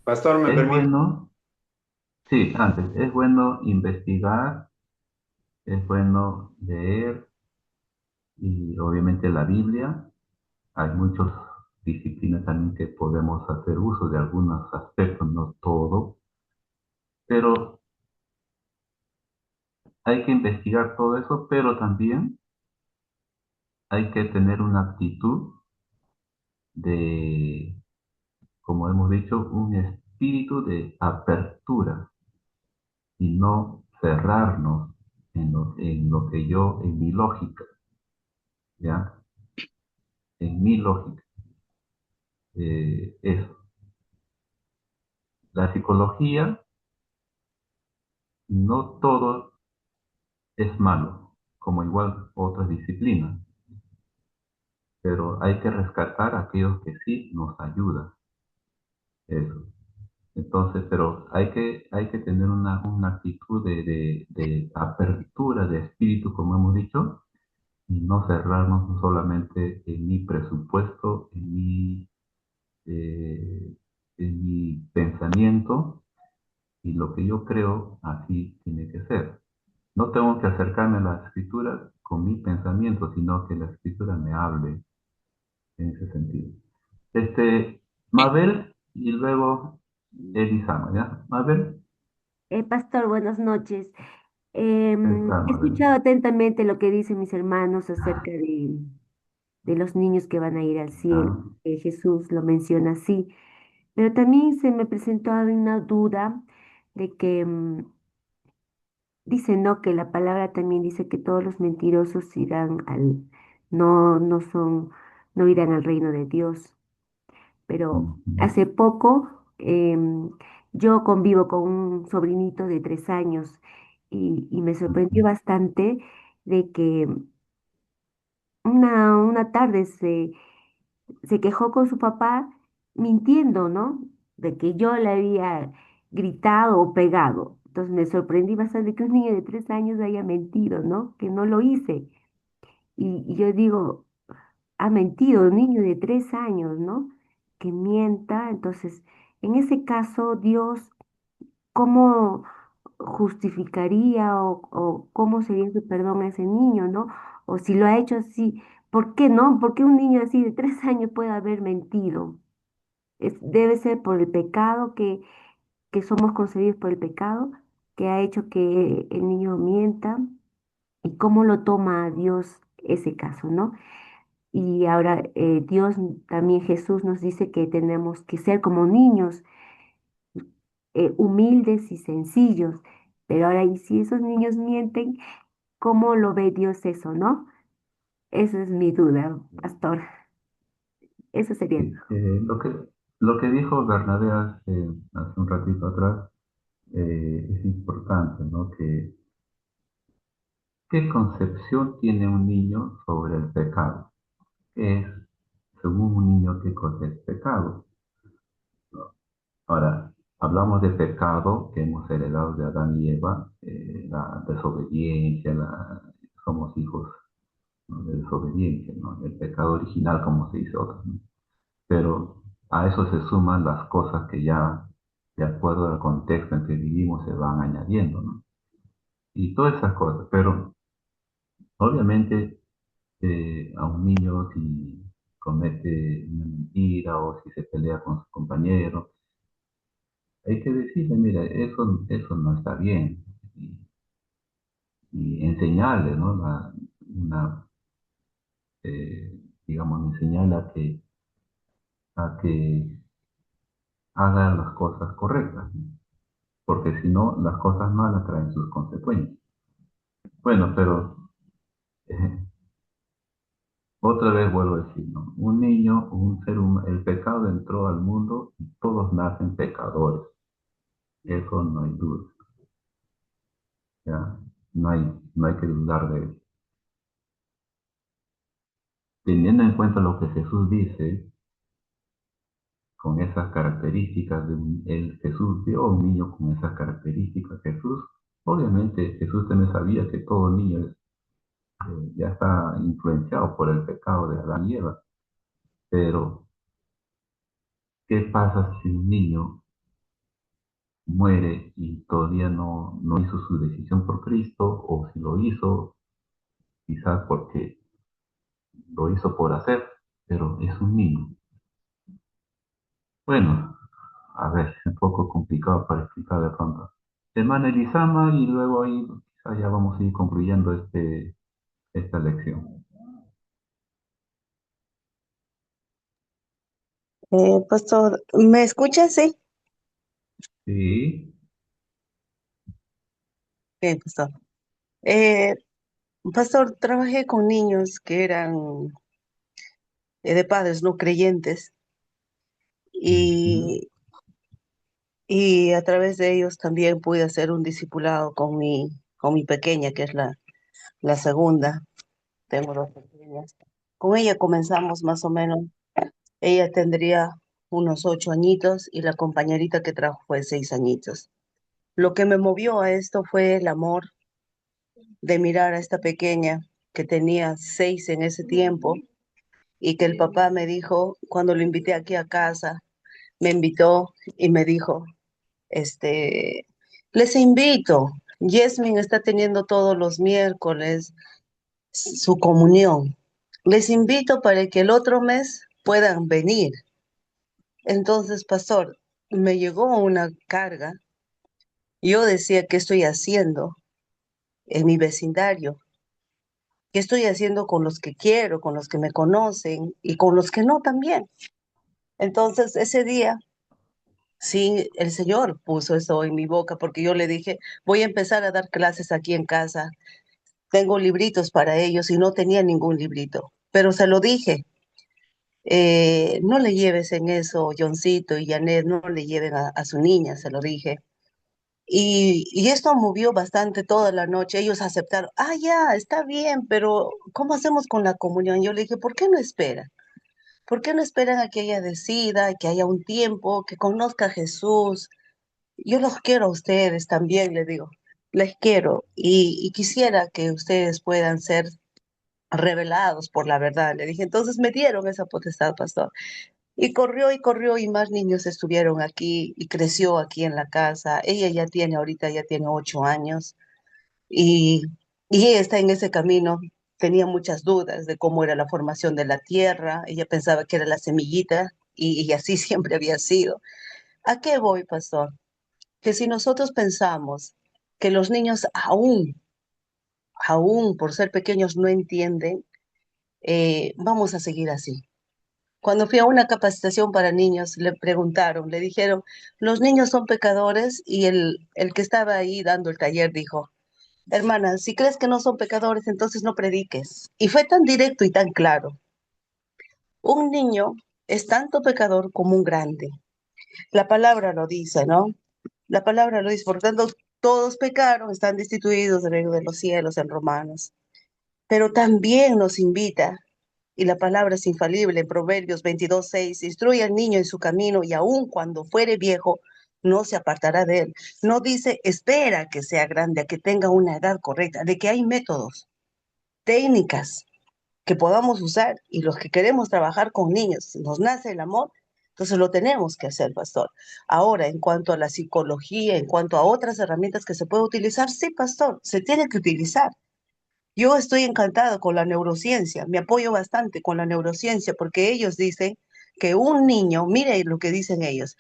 Pastor, ¿me es permite? bueno, sí, antes, es bueno investigar, es bueno leer y obviamente la Biblia. Hay muchas disciplinas también que podemos hacer uso de algunos aspectos, no todo, pero hay que investigar todo eso, pero también hay que tener una actitud de, como hemos dicho, un espíritu de apertura y no cerrarnos en lo que yo, en mi lógica, ¿ya? En mi lógica. Eso. La psicología, no todo es malo, como igual otras disciplinas, pero hay que rescatar aquellos que sí nos ayudan. Eso. Entonces, pero hay que tener una actitud de apertura de espíritu, como hemos dicho, y no cerrarnos solamente en mi presupuesto, eh, en mi pensamiento, y lo que yo creo, así tiene que ser. No tengo que acercarme a la escritura con mi pensamiento, sino que la escritura me hable en ese sentido. Mabel y luego Elisama, ¿ya? Mabel, Pastor, buenas noches. está He Mabel. escuchado atentamente lo que dicen mis hermanos acerca de los niños que van a ir al cielo. Ah, Jesús lo menciona así, pero también se me presentó una duda de que dice, ¿no? Que la palabra también dice que todos los mentirosos no son, no irán al reino de Dios. Pero ujú, hace poco yo convivo con un sobrinito de 3 años y me sorprendió ujú, bastante de que una tarde se quejó con su papá mintiendo, ¿no? De que yo le había gritado o pegado. Entonces me sorprendí bastante que un niño de 3 años haya mentido, ¿no? Que no lo hice. Y yo digo, ha mentido un niño de 3 años, ¿no? Que mienta. Entonces, en ese caso, Dios, ¿cómo justificaría o cómo sería su perdón a ese niño, ¿no? O si lo ha hecho así, ¿por qué no? ¿Por qué un niño así de 3 años puede haber mentido? debe ser por el pecado que somos concebidos por el pecado, que ha hecho que el niño mienta y cómo lo toma Dios ese caso, ¿no? Y ahora Dios, también Jesús nos dice que tenemos que ser como niños, humildes y sencillos. Pero ahora, y si esos niños mienten, ¿cómo lo ve Dios eso, no? Esa es mi duda, pastor. Eso sería. Sí, lo que dijo Bernabé hace un ratito atrás es importante, ¿no? ¿Qué concepción tiene un niño sobre el pecado? ¿Qué es, según un niño, qué cosa es pecado? Ahora, hablamos de pecado que hemos heredado de Adán y Eva, la desobediencia, somos hijos, ¿no?, de desobediencia, ¿no? El pecado original, como se dice otro, ¿no? Pero a eso se suman las cosas que ya, de acuerdo al contexto en que vivimos, se van añadiendo, ¿no? Y todas esas cosas, pero obviamente a un niño si comete una mentira o si se pelea con su compañero, hay que decirle, mira, eso no está bien. Y enseñarle, ¿no? Una, eh, digamos, enseñarle a que haga las cosas correctas, ¿no? Porque si no, las cosas malas traen sus consecuencias. Bueno, pero eh, otra vez vuelvo a decir, ¿no? Un niño, un ser humano, el pecado entró al mundo y todos nacen pecadores. Eso no hay duda, ¿ya? No hay que dudar de eso. Teniendo en cuenta lo que Jesús dice, con esas características, Jesús vio a un niño con esas características. Obviamente Jesús también sabía que todo niño ya está influenciado por el pecado de Adán y Eva, pero ¿qué pasa si un niño muere y todavía no hizo su decisión por Cristo, o si lo hizo quizás porque lo hizo por hacer, pero es un niño? Bueno, a ver, es un poco complicado para explicar de pronto. Hermana Elisama, y luego ahí quizás ya vamos a ir concluyendo esta lección. Pastor, ¿me escuchas? Sí. Sí, Bien, pastor. Eh, Pastor, trabajé con niños que eran de padres no creyentes ujú, y, y a través de ellos también pude hacer un discipulado con mi pequeña, que es la segunda. Tengo dos pequeñas. Con ella comenzamos más o menos. Ella tendría unos 8 añitos y la compañerita que trajo fue 6 añitos. Lo que me movió a esto fue el amor de mirar a esta pequeña que tenía 6 en ese tiempo y que el papá me dijo, cuando lo invité aquí a casa, me invitó y me dijo, este, les invito, Yasmin está teniendo todos los miércoles su comunión. Les invito para que el otro mes puedan venir. Entonces, pastor, me llegó una carga. Yo decía, ¿qué estoy haciendo en mi vecindario? ¿Qué estoy haciendo con los que quiero, con los que me conocen y con los que no también? Entonces, ese día, sí, el Señor puso eso en mi boca porque yo le dije, voy a empezar a dar clases aquí en casa. Tengo libritos para ellos y no tenía ningún librito, pero se lo dije. No le lleves en eso, Johncito y Janet, no le lleven a su niña, se lo dije. Y esto movió bastante toda la noche. Ellos aceptaron, ah, ya, está bien, pero ¿cómo hacemos con la comunión? Yo le dije, ¿por qué no esperan? ¿Por qué no esperan a que ella decida, que haya un tiempo, que conozca a Jesús? Yo los quiero a ustedes también, le digo, les quiero y quisiera que ustedes puedan ser revelados por la verdad. Le dije, entonces me dieron esa potestad, pastor. Y corrió y más niños estuvieron aquí y creció aquí en la casa. Ella ya tiene, ahorita ya tiene 8 años y, y ella está en ese camino. Tenía muchas dudas de cómo era la formación de la tierra. Ella pensaba que era la semillita y así siempre había sido. ¿A qué voy, pastor? Que si nosotros pensamos que los niños aún por ser pequeños no entienden, vamos a seguir así. Cuando fui a una capacitación para niños, le preguntaron, le dijeron, los niños son pecadores y el que estaba ahí dando el taller dijo, hermana, si crees que no son pecadores, entonces no prediques. Y fue tan directo y tan claro. Un niño es tanto pecador como un grande. La palabra lo dice, ¿no? La palabra lo dice, por tanto, todos pecaron, están destituidos del reino de los cielos en Romanos. Pero también nos invita, y la palabra es infalible, en Proverbios 22:6, instruye al niño en su camino y aun cuando fuere viejo, no se apartará de él. No dice, espera que sea grande, a que tenga una edad correcta, de que hay métodos, técnicas que podamos usar y los que queremos trabajar con niños, nos nace el amor, entonces lo tenemos que hacer, pastor. Ahora, en cuanto a la psicología, en cuanto a otras herramientas que se puede utilizar, sí, pastor, se tiene que utilizar. Yo estoy encantado con la neurociencia, me apoyo bastante con la neurociencia porque ellos dicen que un niño, mire lo que dicen ellos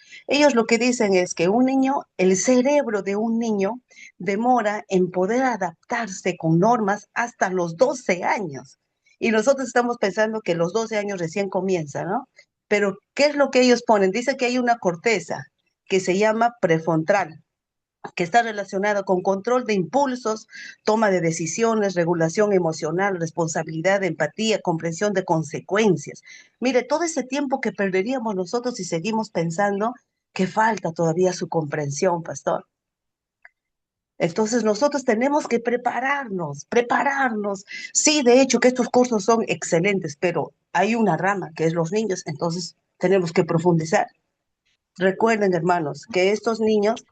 lo que dicen es que un niño, el cerebro de un niño demora en poder adaptarse con normas hasta los 12 años. Y nosotros estamos pensando que los 12 años recién comienza, ¿no? Pero, ¿qué es lo que ellos ponen? Dice que hay una corteza que se llama prefrontal, que está relacionada con control de impulsos, toma de decisiones, regulación emocional, responsabilidad, empatía, comprensión de consecuencias. Mire, todo ese tiempo que perderíamos nosotros si seguimos pensando que falta todavía su comprensión, pastor. Entonces nosotros tenemos que prepararnos. Sí, de hecho que estos cursos son excelentes, pero hay una rama que es los niños, entonces tenemos que profundizar. Recuerden, hermanos, que estos niños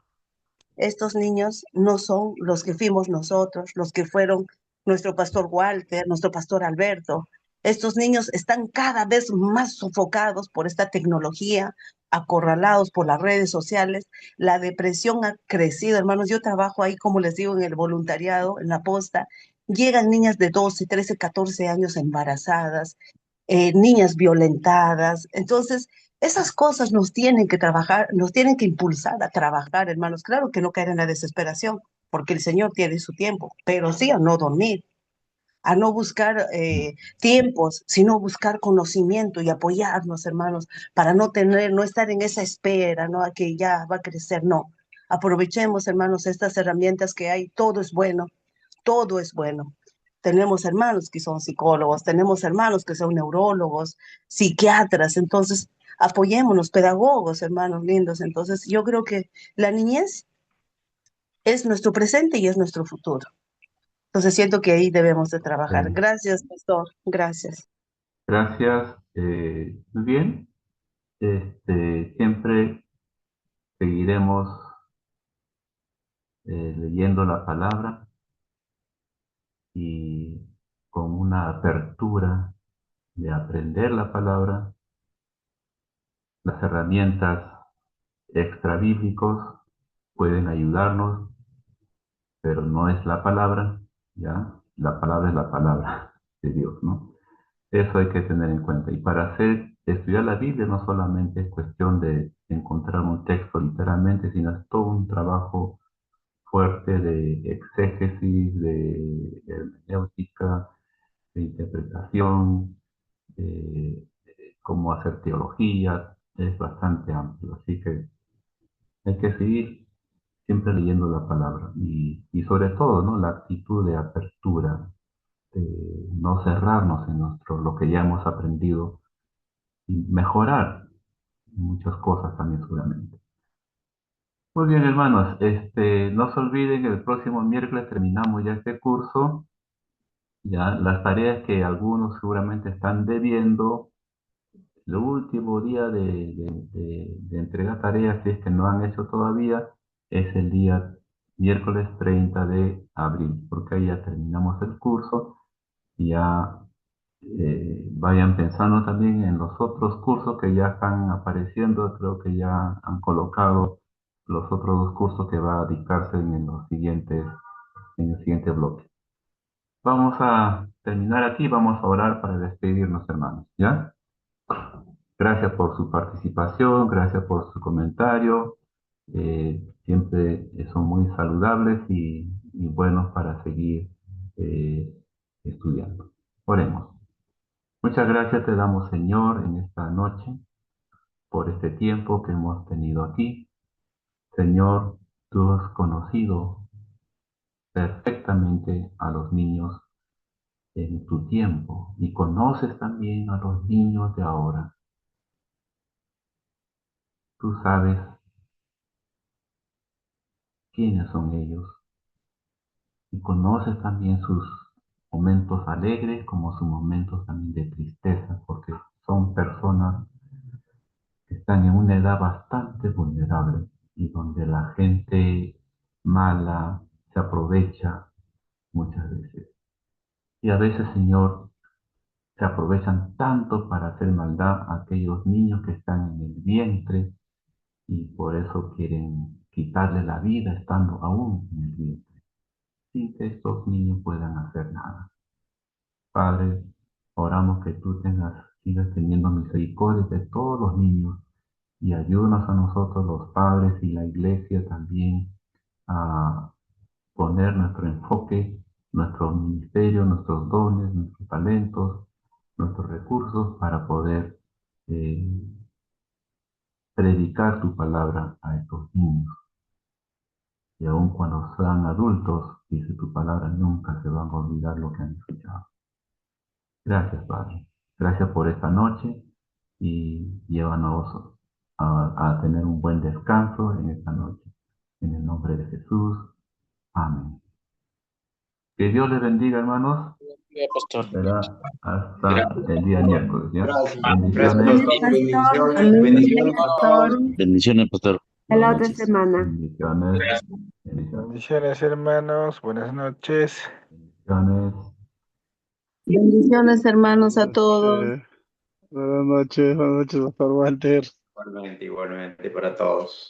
no son los que fuimos nosotros, los que fueron nuestro pastor Walter, nuestro pastor Alberto. Estos niños están cada vez más sofocados por esta tecnología, acorralados por las redes sociales. La depresión ha crecido, hermanos. Yo trabajo ahí, como les digo, en el voluntariado, en la posta. Llegan niñas de 12, 13, 14 años embarazadas, niñas violentadas. Entonces, esas cosas nos tienen que trabajar, nos tienen que impulsar a trabajar, hermanos. Claro que no caer en la desesperación, porque el Señor tiene su tiempo, pero sí a no dormir, a no buscar tiempos, sino buscar conocimiento y apoyarnos, hermanos, para no estar en esa espera, ¿no? A que ya va a crecer, no. Aprovechemos, hermanos, estas herramientas que hay, todo es bueno. Tenemos hermanos que son psicólogos, tenemos hermanos que son neurólogos, psiquiatras, entonces apoyémonos, pedagogos, hermanos lindos. Entonces yo creo que la niñez es nuestro presente y es nuestro futuro. Entonces siento que ahí debemos de trabajar. Gracias, pastor. Gracias. Gracias. Muy bien. Siempre seguiremos leyendo la palabra y con una apertura de aprender la palabra, las herramientas extrabíblicos pueden ayudarnos, pero no es la palabra, ¿ya? La palabra es la palabra de Dios, ¿no? Eso hay que tener en cuenta. Y para estudiar la Biblia no solamente es cuestión de encontrar un texto literalmente, sino es todo un trabajo fuerte de exégesis, de hermenéutica, de interpretación, de cómo hacer teología, es bastante amplio. Así que hay que seguir siempre leyendo la palabra y sobre todo, ¿no? La actitud de apertura, de no cerrarnos en lo que ya hemos aprendido y mejorar en muchas cosas también seguramente. Muy bien, hermanos, no se olviden que el próximo miércoles terminamos ya este curso, ya las tareas que algunos seguramente están debiendo, el último día de entregar tareas, si es que no han hecho todavía, es el día miércoles 30 de abril, porque ahí ya terminamos el curso y ya vayan pensando también en los otros cursos que ya están apareciendo. Creo que ya han colocado los otros dos cursos que va a dictarse en el siguiente bloque. Vamos a terminar aquí, vamos a orar para despedirnos, hermanos, ¿ya? Gracias por su participación, gracias por su comentario. Siempre son muy saludables y buenos para seguir eh, estudiando. Oremos. Muchas gracias te damos, Señor, en esta noche por este tiempo que hemos tenido aquí. Señor, tú has conocido perfectamente a los niños en tu tiempo y conoces también a los niños de ahora. Tú sabes quiénes son ellos y conoces también sus momentos alegres como sus momentos también de tristeza, porque son personas que están en una edad bastante vulnerable y donde la gente mala se aprovecha muchas veces. Y a veces, Señor, se aprovechan tanto para hacer maldad a aquellos niños que están en el vientre y por eso quieren quitarle la vida estando aún en el vientre, sin que estos niños puedan hacer nada. Padre, oramos que tú sigas teniendo misericordia de todos los niños y ayúdanos a nosotros los padres y la iglesia también a poner nuestro enfoque, nuestro ministerio, nuestros dones, nuestros talentos, nuestros recursos para poder eh, predicar tu palabra a estos niños. Y aun cuando sean adultos, dice tu palabra, nunca se van a olvidar lo que han escuchado. Gracias, Padre. Gracias por esta noche y llévanos a tener un buen descanso en esta noche. En el nombre de Jesús. Amén. Que Dios les bendiga, hermanos. Pastor. Será hasta el día miércoles, ¿ya? Gracias. Gracias, Bendiciones. pastor. Bendiciones. Amén, Bendiciones. pastor. Bendiciones, pastor. A la Buenas otra noches. semana. Bendiciones. Bendiciones. Bendiciones, hermanos. Buenas noches. Bendiciones. Bendiciones, hermanos, a todos. Buenas noches, pastor Walter. Igualmente, igualmente para todos.